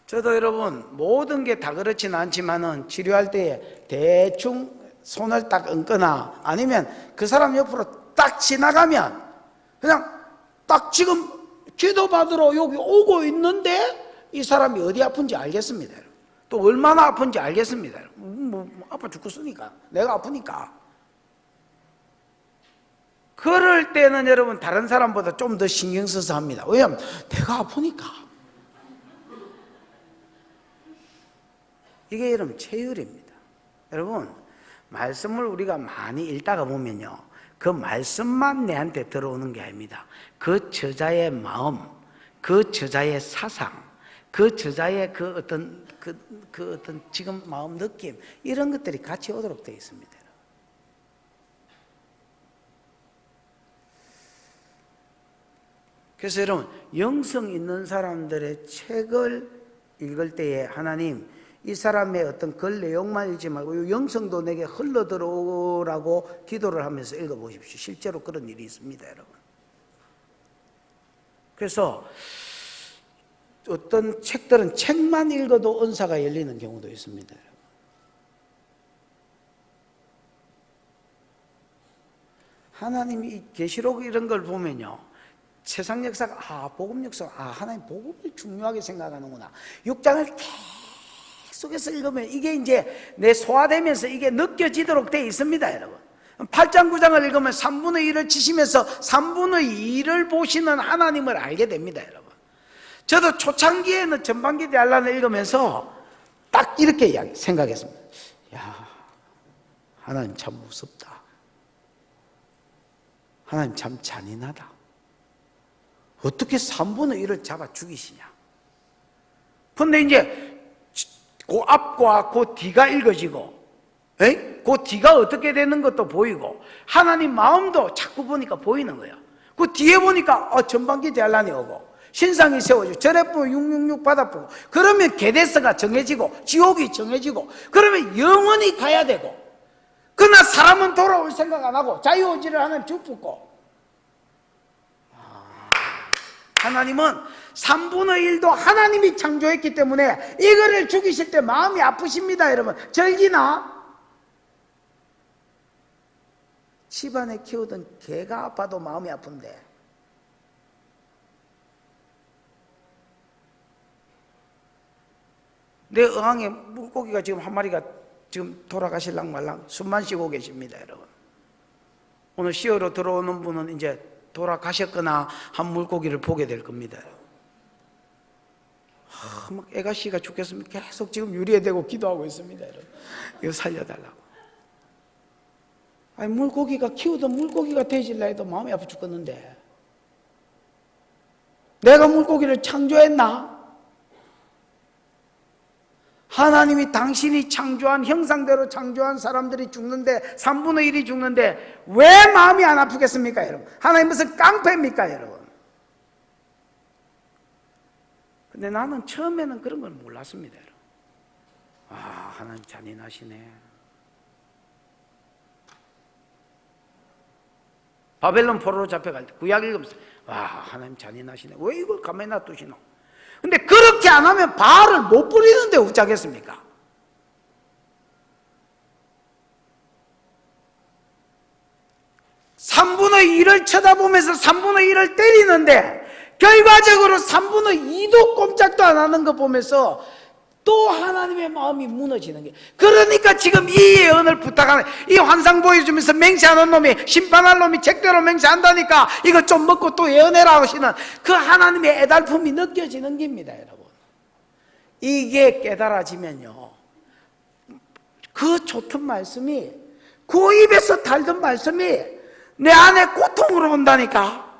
저도 여러분 모든 게 다 그렇지는 않지만은 치료할 때 대충 손을 딱 얹거나 아니면 그 사람 옆으로 딱 지나가면 그냥 딱 지금 기도받으러 여기 오고 있는데 이 사람이 어디 아픈지 알겠습니다. 또 얼마나 아픈지 알겠습니다. 아파 죽겠으니까, 내가 아프니까. 그럴 때는 여러분 다른 사람보다 좀 더 신경 써서 합니다. 왜냐하면 내가 아프니까. 이게 여러분 체율입니다. 여러분 말씀을 우리가 많이 읽다가 보면요, 그 말씀만 내한테 들어오는 게 아닙니다. 그 저자의 마음, 그 저자의 사상, 그 저자의 그 어떤 지금 마음 느낌, 이런 것들이 같이 오도록 되어 있습니다. 그래서 여러분 영성 있는 사람들의 책을 읽을 때에 하나님, 이 사람의 어떤 글 내용만 읽지 말고 영성도 내게 흘러 들어오라고 기도를 하면서 읽어보십시오. 실제로 그런 일이 있습니다, 여러분. 그래서 어떤 책들은 책만 읽어도 은사가 열리는 경우도 있습니다, 여러분. 하나님이 이 계시록 이런 걸 보면요, 세상 역사가 복음 역사, 하나님 복음을 중요하게 생각하는구나. 6장을 계속해서 읽으면 이게 이제 내 소화되면서 이게 느껴지도록 되어 있습니다, 여러분. 8장 9장을 읽으면 3분의 1을 치시면서 3분의 2를 보시는 하나님을 알게 됩니다, 여러분. 저도 초창기에는 전반기 대알란을 읽으면서 딱 이렇게 생각했습니다. 야, 하나님 참 무섭다. 하나님 참 잔인하다. 어떻게 3분의 1을 잡아 죽이시냐. 근데 이제 그 앞과 그 뒤가 읽어지고, 그 뒤가 어떻게 되는 것도 보이고, 하나님 마음도 자꾸 보니까 보이는 거예요. 그 뒤에 보니까 전반기 대환란이 오고 신상이 세워지고 절에 보면 666 받아보고, 그러면 게데스가 정해지고 지옥이 정해지고, 그러면 영원히 가야 되고, 그러나 사람은 돌아올 생각 안 하고 자유의지를 하나님 죽고, 하나님은 3분의 1도 하나님이 창조했기 때문에 이거를 죽이실 때 마음이 아프십니다, 여러분. 절기나 집안에 키우던 개가 아파도 마음이 아픈데, 내 어항에 물고기가 지금 한 마리가 지금 돌아가실랑 말랑 숨만 쉬고 계십니다, 여러분. 오늘 쉬어로 들어오는 분은 이제 돌아가셨거나 한 물고기를 보게 될 겁니다. 막 애가씨가 죽겠으면 계속 지금 유리에 대고 기도하고 있습니다, 여러분. 이거 살려달라고. 아니, 물고기가 키우던 물고기가 되질라 해도 마음이 아파 죽겠는데, 내가 물고기를 창조했나? 하나님이 당신이 창조한 형상대로 창조한 사람들이 죽는데, 3분의 1이 죽는데 왜 마음이 안 아프겠습니까, 여러분? 하나님 무슨 깡패입니까, 여러분? 근데 나는 처음에는 그런 걸 몰랐습니다, 여러분. 하나님 잔인하시네. 바벨론 포로로 잡혀갈 때 구약 읽으면서 하나님 잔인하시네. 왜 이걸 가만히 놔두시노? 근데 그렇게 안 하면 발을 못 뿌리는데 어쩌겠습니까? (3분의 1을) 쳐다보면서 (3분의 1을) 때리는데 결과적으로 (3분의 2도) 꼼짝도 안 하는 거 보면서 또 하나님의 마음이 무너지는 게, 그러니까 지금 이 예언을 부탁하는, 이 환상 보여주면서 맹세하는 놈이, 심판할 놈이 책대로 맹세한다니까 이거 좀 먹고 또 예언해라 하시는 그 하나님의 애달픔이 느껴지는 겁니다, 여러분. 이게 깨달아지면요, 그 좋던 말씀이, 그 입에서 달던 말씀이 내 안에 고통으로 온다니까.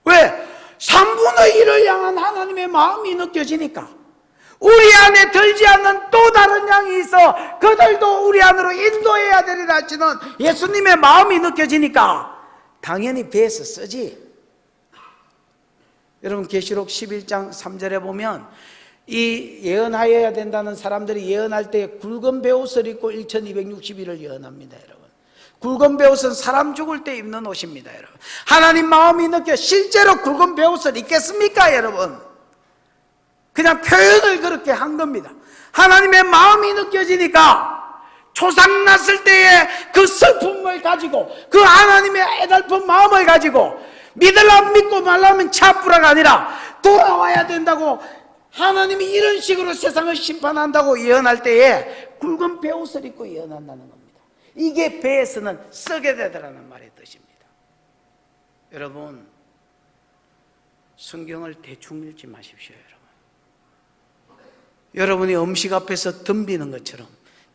왜? 3분의 1을 향한 하나님의 마음이 느껴지니까. 우리 안에 들지 않는 또 다른 양이 있어 그들도 우리 안으로 인도해야 되리라 하시는 예수님의 마음이 느껴지니까 당연히 배에서 쓰지. 여러분 계시록 11장 3절에 보면 이 예언하여야 된다는 사람들이 예언할 때 굵은 베옷을 입고 1260일을 예언합니다. 여러분 굵은 베옷은 사람 죽을 때 입는 옷입니다. 여러분 하나님 마음이 느껴 실제로 굵은 베옷을 입겠습니까? 여러분 그냥 표현을 그렇게 한 겁니다. 하나님의 마음이 느껴지니까 초상 났을 때의 그 슬픔을 가지고 그 하나님의 애달픈 마음을 가지고 믿으려면 믿고 말라면 차프라가 아니라 돌아와야 된다고 하나님이 이런 식으로 세상을 심판한다고 예언할 때에 굵은 베옷을 입고 예언한다는 겁니다. 이게 배에서는 썩게 되더라는 말의 뜻입니다. 여러분 성경을 대충 읽지 마십시오. 여러분이 음식 앞에서 덤비는 것처럼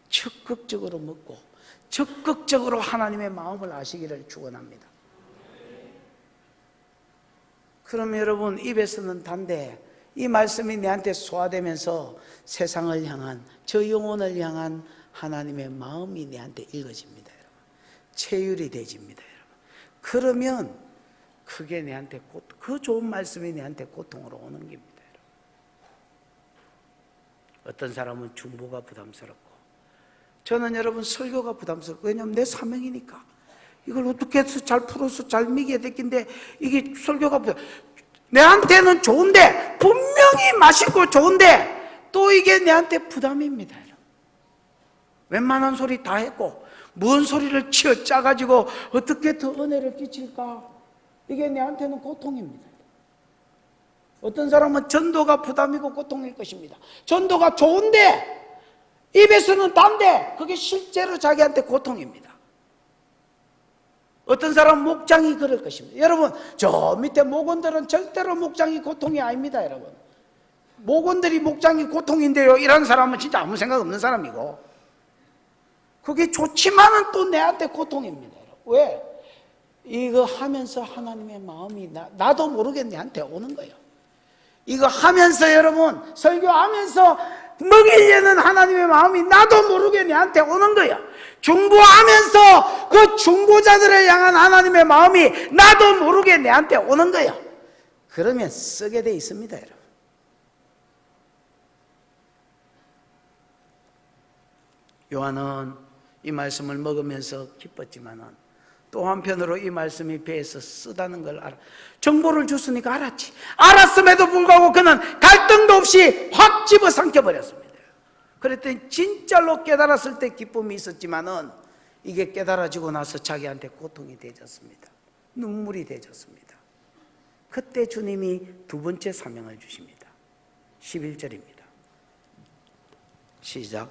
적극적으로 먹고 적극적으로 하나님의 마음을 아시기를 축원합니다. 그럼 여러분 입에서는 단데 이 말씀이 내한테 소화되면서 세상을 향한 저 영혼을 향한 하나님의 마음이 내한테 읽어집니다. 여러분 체휼이 되집니다. 여러분 그러면 그게 내한테 그 좋은 말씀이 내한테 고통으로 오는 겁니다. 어떤 사람은 중보가 부담스럽고 저는 여러분 설교가 부담스럽고 왜냐하면 내 사명이니까 이걸 어떻게 해서 잘 풀어서 잘 미게 됐긴데 이게 설교가 내한테는 좋은데 분명히 맛있고 좋은데 또 이게 내한테 부담입니다. 웬만한 소리 다 했고 무슨 소리를 치어 짜가지고 어떻게 더 은혜를 끼칠까 이게 내한테는 고통입니다. 어떤 사람은 전도가 부담이고 고통일 것입니다. 전도가 좋은데 입에서는 단데 그게 실제로 자기한테 고통입니다. 어떤 사람은 목장이 그럴 것입니다. 여러분 저 밑에 목원들은 절대로 목장이 고통이 아닙니다. 여러분 목원들이 목장이 고통인데요 이런 사람은 진짜 아무 생각 없는 사람이고 그게 좋지만은 또 내한테 고통입니다. 여러분. 왜? 이거 하면서 하나님의 마음이 나도 모르게 내한테 오는 거예요. 이거 하면서 여러분 설교하면서 먹이려는 하나님의 마음이 나도 모르게 내한테 오는 거야. 중보하면서 그 중보자들을 향한 하나님의 마음이 나도 모르게 내한테 오는 거야. 그러면 쓰게 돼 있습니다. 여러분 요한은 이 말씀을 먹으면서 기뻤지만은 또 한편으로 이 말씀이 배에서 쓰다는 걸 알아. 정보를 줬으니까 알았지. 알았음에도 불구하고 그는 갈등도 없이 확 집어삼켜버렸습니다. 그랬더니 진짜로 깨달았을 때 기쁨이 있었지만은 이게 깨달아지고 나서 자기한테 고통이 되졌습니다. 눈물이 되졌습니다. 그때 주님이 두 번째 사명을 주십니다. 11절입니다. 시작.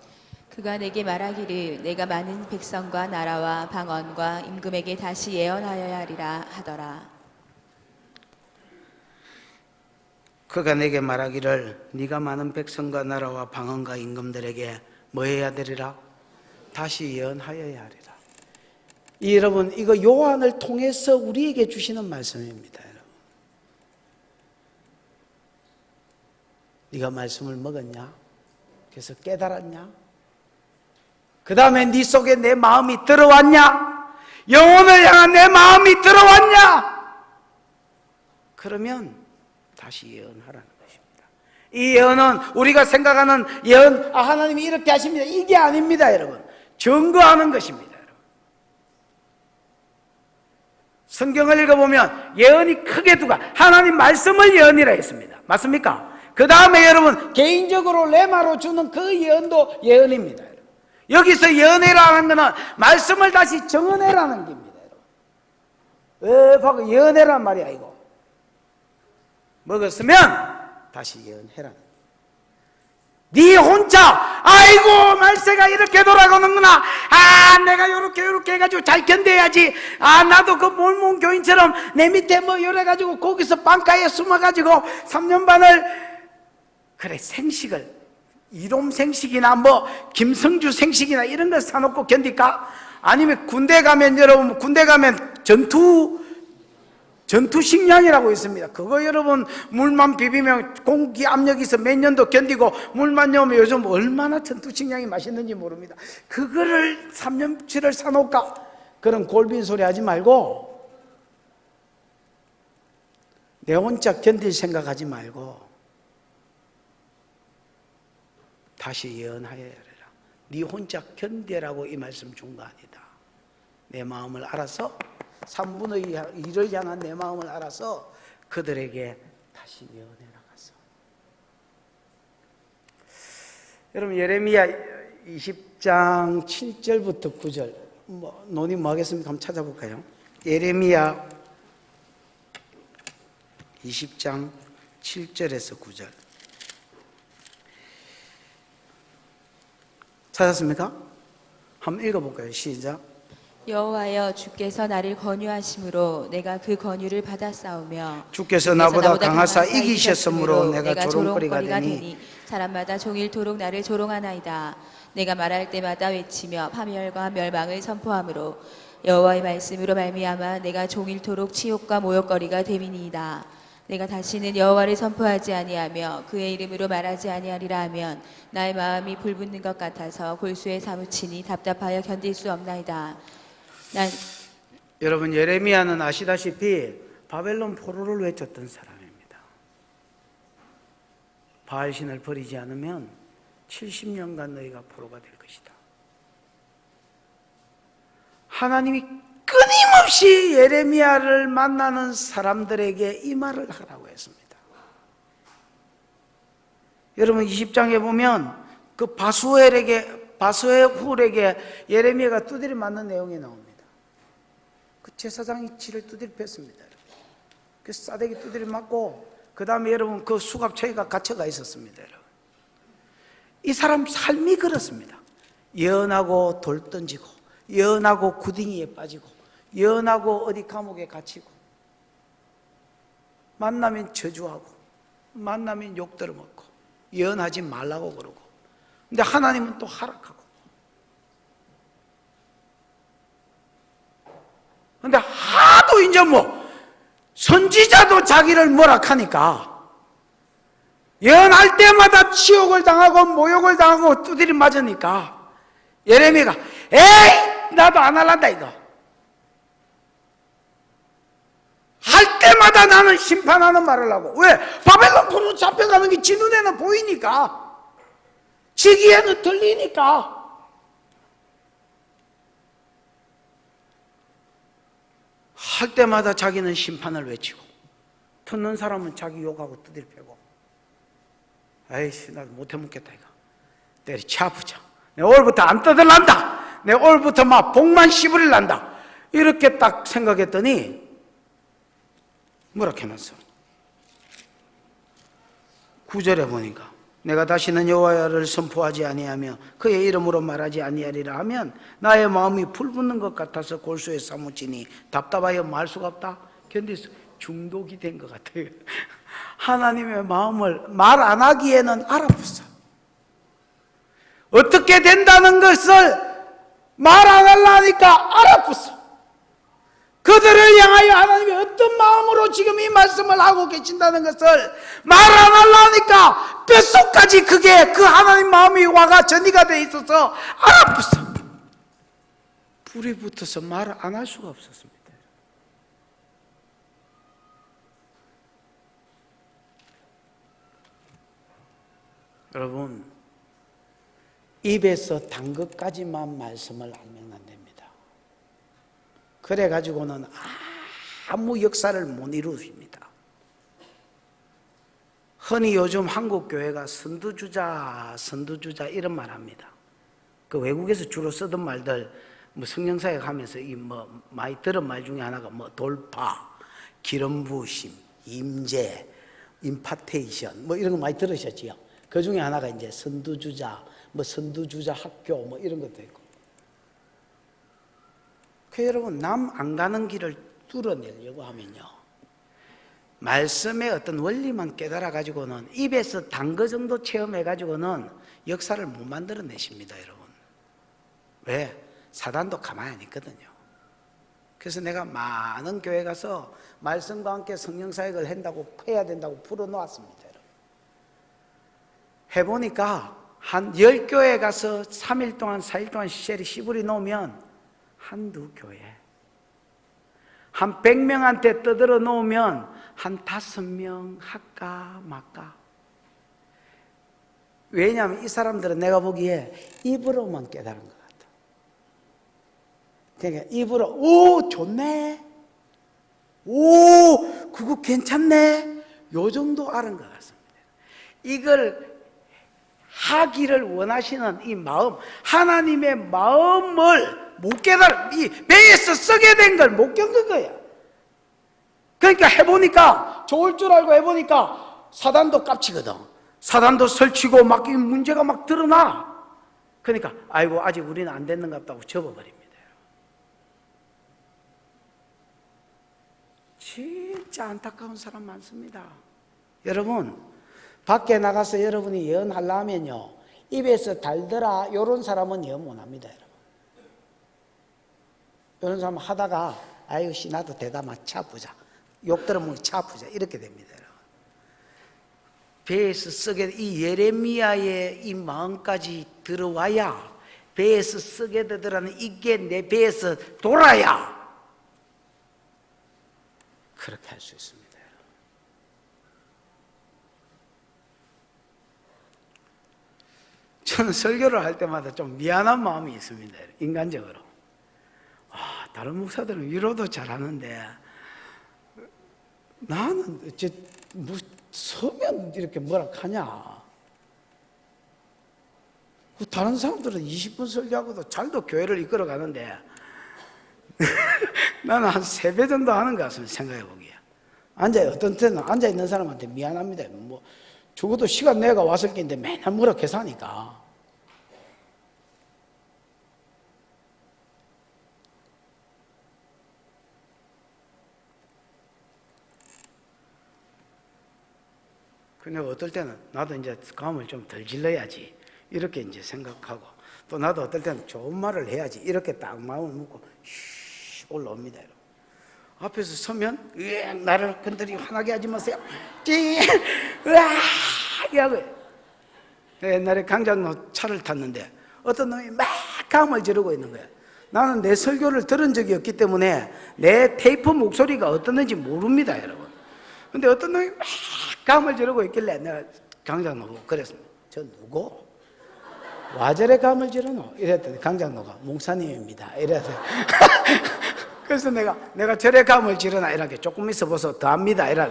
그가 내게 말하기를 내가 많은 백성과 나라와 방언과 임금에게 다시 예언하여야 하리라 하더라. 그가 내게 말하기를 네가 많은 백성과 나라와 방언과 임금들에게 뭐 해야 되리라? 다시 예언하여야 하리라. 여러분 이거 요한을 통해서 우리에게 주시는 말씀입니다. 여러분. 네가 말씀을 먹었냐? 그래서 깨달았냐? 그 다음에 네 속에 내 마음이 들어왔냐? 영혼을 향한 내 마음이 들어왔냐? 그러면 다시 예언하라는 것입니다. 이 예언은 우리가 생각하는 예언, 하나님이 이렇게 하십니다. 이게 아닙니다, 여러분. 증거하는 것입니다, 여러분. 성경을 읽어보면 예언이 크게 두가 하나님 말씀을 예언이라 했습니다. 맞습니까? 그 다음에 여러분 개인적으로 레마로 주는 그 예언도 예언입니다. 여기서 예언해라는 것은 말씀을 다시 정언해라는 겁니다. 왜 방금 예언해란 말이야 이거. 먹었으면 다시 예언해라는 거야. 네 혼자 아이고 말세가 이렇게 돌아가는구나. 아 내가 요렇게 해가지고 잘 견뎌야지. 아 나도 그 몰몬 교인처럼 내 밑에 뭐 이래가지고 거기서 방가에 숨어가지고 3년 반을 그래 생식을 이롬 생식이나 뭐 김성주 생식이나 이런 걸 사놓고 견딜까? 아니면 군대 가면 여러분 군대 가면 전투 전투식량이라고 있습니다. 그거 여러분 물만 비비면 공기 압력이 있어 몇 년도 견디고 물만 넣으면 요즘 얼마나 전투식량이 맛있는지 모릅니다. 그거를 3년치를 사놓을까? 그런 골빈 소리 하지 말고 내 혼자 견딜 생각하지 말고 다시 예언하여야 하리라. 네 혼자 견뎌라고 이 말씀 준 거 아니다. 내 마음을 알아서 3분의 2를 향한 내 마음을 알아서 그들에게 다시 예언해라 가서. 여러분 예레미야 20장 7절부터 9절 논의 뭐 하겠습니까? 한번 찾아볼까요? 예레미야 20장 7절에서 9절 찾았습니까? 한번 읽어볼까요? 시작. 여호와여 주께서 나를 권유하심으로 내가 그 권유를 받아싸우며 주께서 나보다 강하사 이기셨으므로 내가 조롱거리가 되니 사람마다 종일토록 나를 조롱하나이다. 내가 말할 때마다 외치며 파멸과 멸망을 선포하므로 여호와의 말씀으로 말미암아 내가 종일토록 치욕과 모욕거리가 됨이니이다. 내가 다시는 여호와를 선포하지 아니하며 그의 이름으로 말하지 아니하리라 하면 나의 마음이 불붙는 것 같아서 골수에 사무치니 답답하여 견딜 수 없나이다. 여러분 예레미야는 아시다시피 바벨론 포로를 외쳤던 사람입니다. 바알신을 버리지 않으면 70년간 너희가 포로가 될 것이다. 하나님이 끊임없이 예레미야를 만나는 사람들에게 이 말을 하라고 했습니다. 여러분 20장에 보면 그 바수엘에게 예레미야가 두드려 맞는 내용이 나옵니다. 그 제사장이 지를 두드려 팼습니다. 그 싸대기 두드려 맞고 그 다음에 여러분 그 수갑차이가 갇혀가 있었습니다. 여러분 이 사람 삶이 그렇습니다. 예언하고 돌 던지고 예언하고 구덩이에 빠지고 예언하고 어디 감옥에 갇히고 만나면 저주하고 만나면 욕 들어먹고 예언하지 말라고 그러고 근데 하나님은 또 하락하고 근데 하도 이제 뭐 선지자도 자기를 뭐라 하니까 예언할 때마다 치욕을 당하고 모욕을 당하고 두드려 맞으니까 예레미야가 에이 나도 안 할란다 이거 할 때마다 나는 심판하는 말을 하고 왜? 바벨론 포로 잡혀가는 게 지 눈에는 보이니까 지 귀에는 들리니까 할 때마다 자기는 심판을 외치고 듣는 사람은 자기 욕하고 두드려 패고 아이씨 나도 못해 먹겠다 이거 때리쳐 아프자 내 오늘부터 안 떠들란다 내 오늘부터 막 복만 씹으릴란다 이렇게 딱 생각했더니 뭐라 해놨어 9절에 보니까 내가 다시는 여호와를 선포하지 아니하며 그의 이름으로 말하지 아니하리라 하면 나의 마음이 불붙는 것 같아서 골수에 사무치니 답답하여 말 수가 없다 견딜 수 중독이 된 것 같아요. 하나님의 마음을 말 안 하기에는 알아봤어. 어떻게 된다는 것을 말 안 하려니까 알아봤어. 그들을 향하여 하나님이 어떤 마음으로 지금 이 말씀을 하고 계신다는 것을 말 안 하려니까 뼛속까지 그게 그 하나님 마음이 와가 전이가 돼 있어서 알아봤어. 불이 붙어서 말 안 할 수가 없었습니다. 여러분, 입에서 단 것까지만 말씀을 알면 안 됩니다. 그래가지고는 아무 역사를 못 이루십니다. 흔히 요즘 한국 교회가 선두주자 이런 말 합니다. 그 외국에서 주로 쓰던 말들, 뭐 성령사역 하면서 많이 들은 말 중에 하나가 뭐 돌파, 기름 부으심, 임재, 임파테이션, 뭐 이런 거 많이 들으셨지요? 그 중에 하나가 이제 선두주자, 뭐 선두주자 학교, 뭐 이런 것도 있고. 그 여러분, 남 안 가는 길을 뚫어내려고 하면요, 말씀의 어떤 원리만 깨달아 가지고는 입에서 단 거 정도 체험해 가지고는 역사를 못 만들어내십니다, 여러분. 왜? 사단도 가만히 안 있거든요. 그래서 내가 많은 교회 가서 말씀과 함께 성령 사역을 해야 된다고 풀어놓았습니다. 해보니까 한 10교회 가서 3일 동안 4일 동안 시부리 놓으면 한두 교회, 한 100명한테 떠들어 놓으면 한 5명 할까 말까. 왜냐하면 이 사람들은 내가 보기에 입으로만 깨달은 것 같아. 그러니까 입으로 오 좋네, 오 그거 괜찮네, 요 정도 아는 것 같습니다. 이걸 하기를 원하시는 이 마음, 하나님의 마음을 못 깨달아, 이 배에서 썩게 된 걸 못 겪는 거야. 그러니까 해보니까 좋을 줄 알고 해보니까 사단도 깝치거든. 사단도 설치고 막 이 문제가 막 드러나. 그러니까 아이고 아직 우리는 안 됐는가 보다고 접어버립니다. 진짜 안타까운 사람 많습니다. 여러분 밖에 나가서 여러분이 예언하려면요, 입에서 달더라 요런 사람은 예언 못합니다. 여러분 이런 사람 하다가 아이고 씨 나도 대담아 차보자, 욕 들으면 차보자 이렇게 됩니다. 여러분. 배에서 썩게, 이 예레미야의 이 마음까지 들어와야, 배에서 썩게 되더라는 이게 내 배에서 돌아야 그렇게 할 수 있습니다. 저는 설교를 할 때마다 좀 미안한 마음이 있습니다. 인간적으로. 다른 목사들은 위로도 잘하는데 나는 서면 이렇게 뭐라 하냐. 다른 사람들은 20분 설교하고도 잘도 교회를 이끌어 가는데 나는 한 3배 정도 하는 것 같습니다. 생각해 보기에. 어떤 때는 앉아있는 사람한테 미안합니다. 뭐 적어도 시간 내가 왔을 텐데 맨날 뭐라 계산하니까. 근데 어떨 때는 나도 이제 감을 좀 덜 질러야지 이렇게 이제 생각하고, 또 나도 어떨 때는 좋은 말을 해야지 이렇게 딱 마음을 먹고 올라옵니다. 여러분. 앞에서 서면 나를 건드리고 화나게 하지 마세요. 이하고. 옛날에 강장로 차를 탔는데 어떤 놈이 막 감을 지르고 있는 거야. 나는 내 설교를 들은 적이 없기 때문에 내 테이프 목소리가 어떻는지 모릅니다, 여러분. 근데 어떤 놈이 막 감을 지르고 있길래 내가 강장로 보고 그랬습니다. 저 누구? 와저래 감을 지르노? 이랬더니 강장로가 목사님입니다. 이래서 그래서 내가 저래 감을 지르나 이렇게 조금 있어 보소 더 합니다. 이래.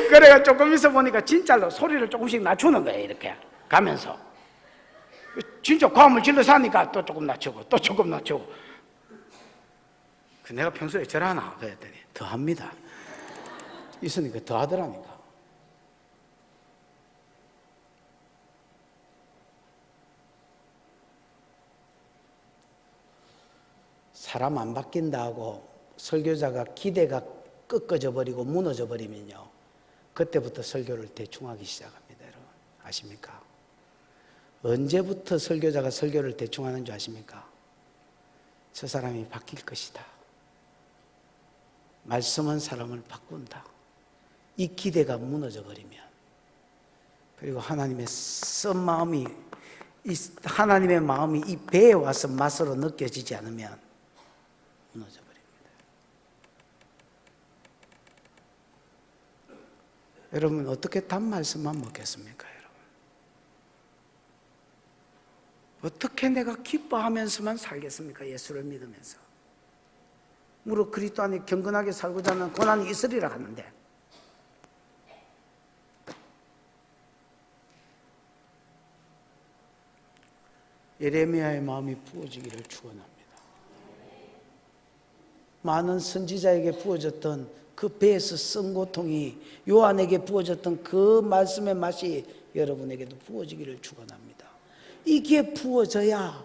그래가 조금 있어 보니까 진짜로 소리를 조금씩 낮추는 거예요. 이렇게 가면서 진짜 감을 질러서 하니까 또 조금 낮추고 또 조금 낮추고. 내가 평소에 저러나? 그랬더니 더 합니다. 있으니까 더 하더라니까. 사람 안 바뀐다고 설교자가 기대가 꺾어져 버리고 무너져 버리면요, 그때부터 설교를 대충 하기 시작합니다. 여러분 아십니까? 언제부터 설교자가 설교를 대충 하는 줄 아십니까? 저 사람이 바뀔 것이다, 말씀은 사람을 바꾼다, 이 기대가 무너져 버리면, 그리고 하나님의 쓴 마음이, 하나님의 마음이 이 배에 와서 맛으로 느껴지지 않으면 무너져 버립니다. 여러분 어떻게 단 말씀만 먹겠습니까? 여러분 어떻게 내가 기뻐하면서만 살겠습니까? 예수를 믿으면서. 무릇 그리스도 안에 경건하게 살고자 하는 고난이 있으리라 하는데, 예레미야의 마음이 부어지기를 축원합니다. 많은 선지자에게 부어졌던 그 배에서 쓴 고통이, 요한에게 부어졌던 그 말씀의 맛이 여러분에게도 부어지기를 축원합니다. 이게 부어져야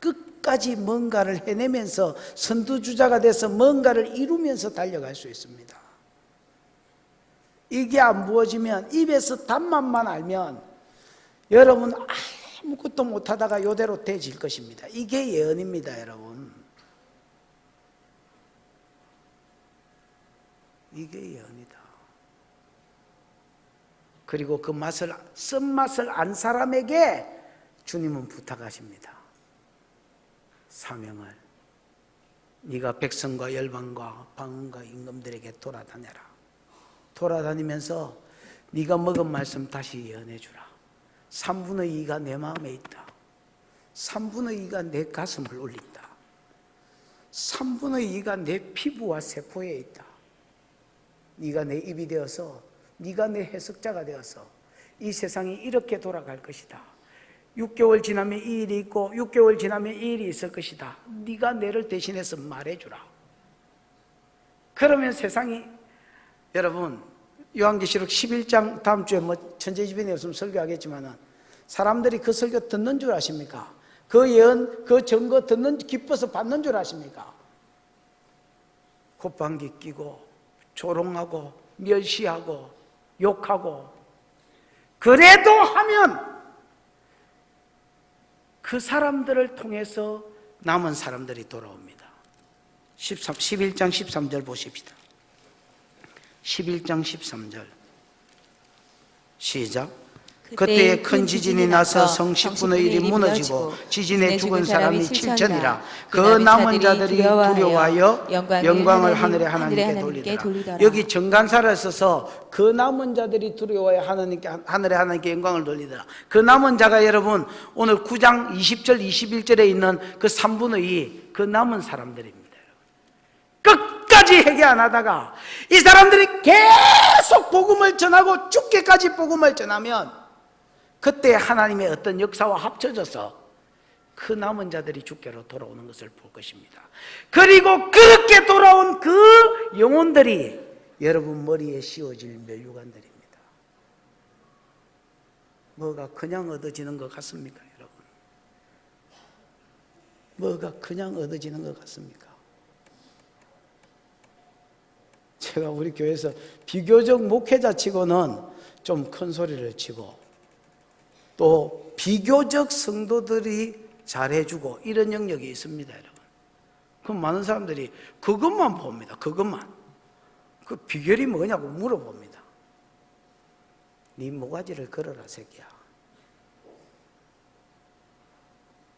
끝까지 뭔가를 해내면서 선두주자가 돼서 뭔가를 이루면서 달려갈 수 있습니다. 이게 안 부어지면, 입에서 단맛만 알면 여러분 아무것도 못하다가 이대로 돼질 것입니다. 이게 예언입니다, 여러분. 이게 연이다. 그리고 그 맛을, 쓴맛을 안 사람에게 주님은 부탁하십니다. 사명을. 네가 백성과 열방과 방언과 임금들에게 돌아다녀라. 돌아다니면서 네가 먹은 말씀 다시 예언해주라. 3분의 2가 내 마음에 있다. 3분의 2가 내 가슴을 울린다. 3분의 2가 내 피부와 세포에 있다. 네가 내 입이 되어서, 네가 내 해석자가 되어서 이 세상이 이렇게 돌아갈 것이다. 6개월 지나면 이 일이 있고 6개월 지나면 이 일이 있을 것이다. 네가 내를 대신해서 말해주라. 그러면 세상이, 여러분 요한계시록 11장 다음 주에 천재지변이 없으면 설교하겠지만은 사람들이 그 설교 듣는 줄 아십니까? 그 예언, 그 증거 듣는, 기뻐서 받는 줄 아십니까? 콧방귀 끼고 조롱하고 멸시하고 욕하고, 그래도 하면 그 사람들을 통해서 남은 사람들이 돌아옵니다. 11장 13절 보십시다. 11장 13절 시작. 그때에 큰 지진이 나서 성 10분의 1이 무너지고 지진에 죽은 사람이 7천이라. 그 남은 자들이 두려워하여 영광을 하늘의 하나님께 돌리더라. 여기 정관사를 써서 그 남은 자들이 두려워하여 하늘의 하나님께 영광을 돌리더라. 그 남은 자가 여러분 오늘 9장 20절 21절에 있는 그 3분의 2, 그 남은 사람들입니다. 끝까지 회개 안 하다가 이 사람들이 계속 복음을 전하고 죽게까지 복음을 전하면 그때 하나님의 어떤 역사와 합쳐져서 그 남은 자들이 주께로 돌아오는 것을 볼 것입니다. 그리고 그렇게 돌아온 그 영혼들이 여러분 머리에 씌워질 면류관들입니다. 뭐가 그냥 얻어지는 것 같습니까, 여러분? 뭐가 그냥 얻어지는 것 같습니까? 제가 우리 교회에서 비교적 목회자 치고는 좀 큰 소리를 치고 또 비교적 성도들이 잘해주고 이런 영역이 있습니다, 여러분. 그럼 많은 사람들이 그것만 봅니다. 그것만. 그 비결이 뭐냐고 물어봅니다. 네 모가지를 걸어라, 새끼야.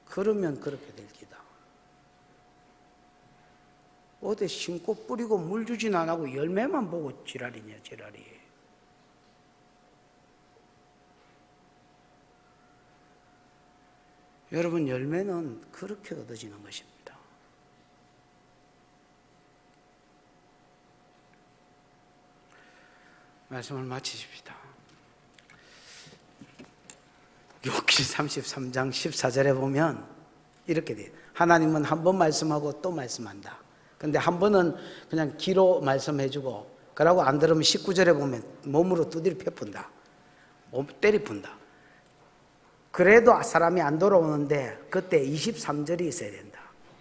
그러면 그렇게 될 기다. 어디 심고 뿌리고 물 주진 안 하고 열매만 보고 지랄이냐, 지랄이. 여러분, 열매는 그렇게 얻어지는 것입니다. 말씀을 마치십시다. 욥기 33장 14절에 보면 이렇게 돼요. 하나님은 한 번 말씀하고 또 말씀한다. 근데 한 번은 그냥 귀로 말씀해주고 그러고 안 들으면 19절에 보면 몸으로 두드려 패푼다. 몸 때리푼다. 그래도 사람이 안 돌아오는데 그때 23절이 있어야 된다.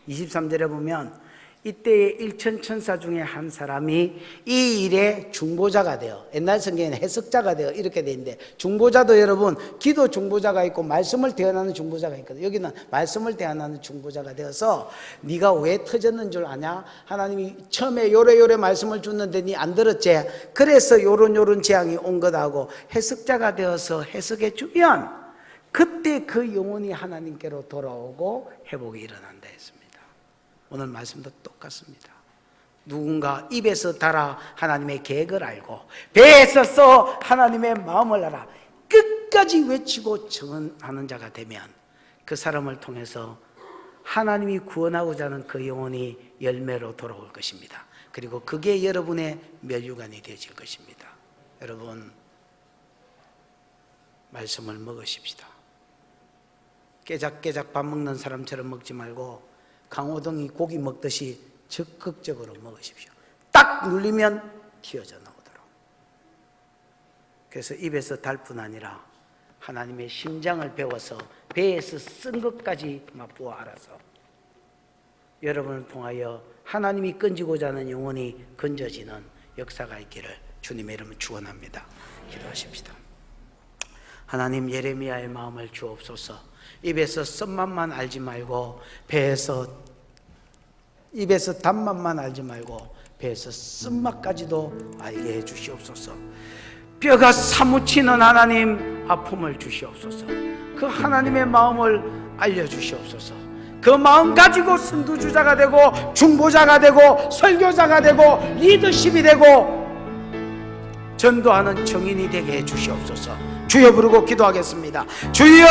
23절에 보면 이때의 일천천사 중에 한 사람이 이 일의 중보자가 되어, 옛날 성경에는 해석자가 되어 이렇게 돼 있는데, 중보자도 여러분 기도 중보자가 있고 말씀을 대언하는 중보자가 있거든요. 여기는 말씀을 대언하는 중보자가 되어서 네가 왜 터졌는 줄 아냐? 하나님이 처음에 요래 말씀을 줬는데 네 안 들었지? 그래서 요런 재앙이 온 거다고 해석자가 되어서 해석해 주면 그때 그 영혼이 하나님께로 돌아오고 회복이 일어난다 했습니다. 오늘 말씀도 똑같습니다. 누군가 입에서 달아 하나님의 계획을 알고 배에서 써 하나님의 마음을 알아 끝까지 외치고 정언하는 자가 되면 그 사람을 통해서 하나님이 구원하고자 하는 그 영혼이 열매로 돌아올 것입니다. 그리고 그게 여러분의 면류관이 되어질 것입니다. 여러분, 말씀을 먹으십시다. 깨작깨작 밥 먹는 사람처럼 먹지 말고 강호동이 고기 먹듯이 적극적으로 먹으십시오. 딱 눌리면 튀어져 나오도록. 그래서 입에서 달 뿐 아니라 하나님의 심장을 배워서 배에서 쓴 것까지 맛보아 알아서 여러분을 통하여 하나님이 건지고자 하는 영혼이 건져지는 역사가 있기를 주님의 이름으로 축원합니다. 기도하십시다. 하나님, 예레미야의 마음을 주옵소서. 입에서 쓴맛만 알지 말고 입에서 단맛만 알지 말고 배에서 쓴맛까지도 알게 해 주시옵소서. 뼈가 사무치는 하나님 아픔을 주시옵소서. 그 하나님의 마음을 알려주시옵소서. 그 마음 가지고 선두주자가 되고 중보자가 되고 설교자가 되고 리더십이 되고 전도하는 정인이 되게 해 주시옵소서. 주여 부르고 기도하겠습니다. 주여,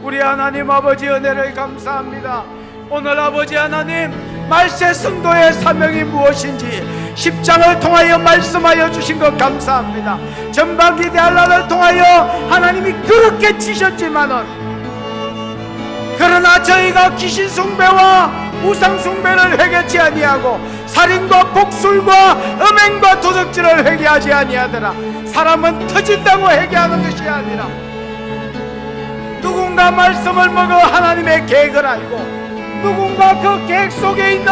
우리 하나님 아버지 은혜를 감사합니다. 오늘 아버지 하나님, 말세 성도의 사명이 무엇인지 10장을 통하여 말씀하여 주신 것 감사합니다. 전반기 대할란을 통하여 하나님이 그렇게 치셨지만은, 그러나 저희가 귀신 숭배와 우상 숭배를 회개치 아니하고 살인과 복술과 음행과 도적질을 회개하지 아니하더라. 사람은 터진다고 회개하는 것이 아니라 누군가 말씀을 먹어 하나님의 계획을 알고 누군가 그 계획 속에 있는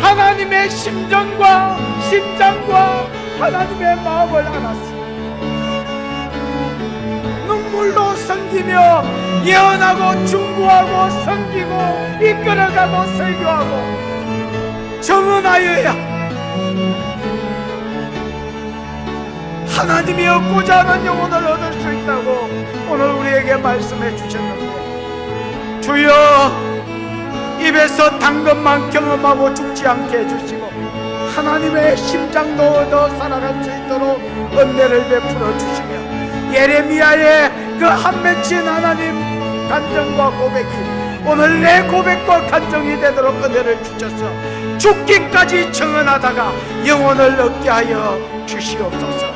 하나님의 심정과 심장과 하나님의 마음을 알았습니다. 눈물로 섬기며 예언하고 중보하고 섬기고 이끌어가고 설교하고 정언하여야 하나님이 얻고자 하는 영혼을 얻을 수 있다고 오늘 우리에게 말씀해 주셨는데, 주여, 입에서 단 것만 경험하고 죽지 않게 해주시고 하나님의 심장도 얻어 살아갈 수 있도록 은혜를 베풀어 주시며, 예레미야의 그 한 맺힌 하나님 간정과 고백이 오늘 내 고백과 간정이 되도록 은혜를 주셔서 죽기까지 청언하다가 영혼을 얻게 하여 주시옵소서.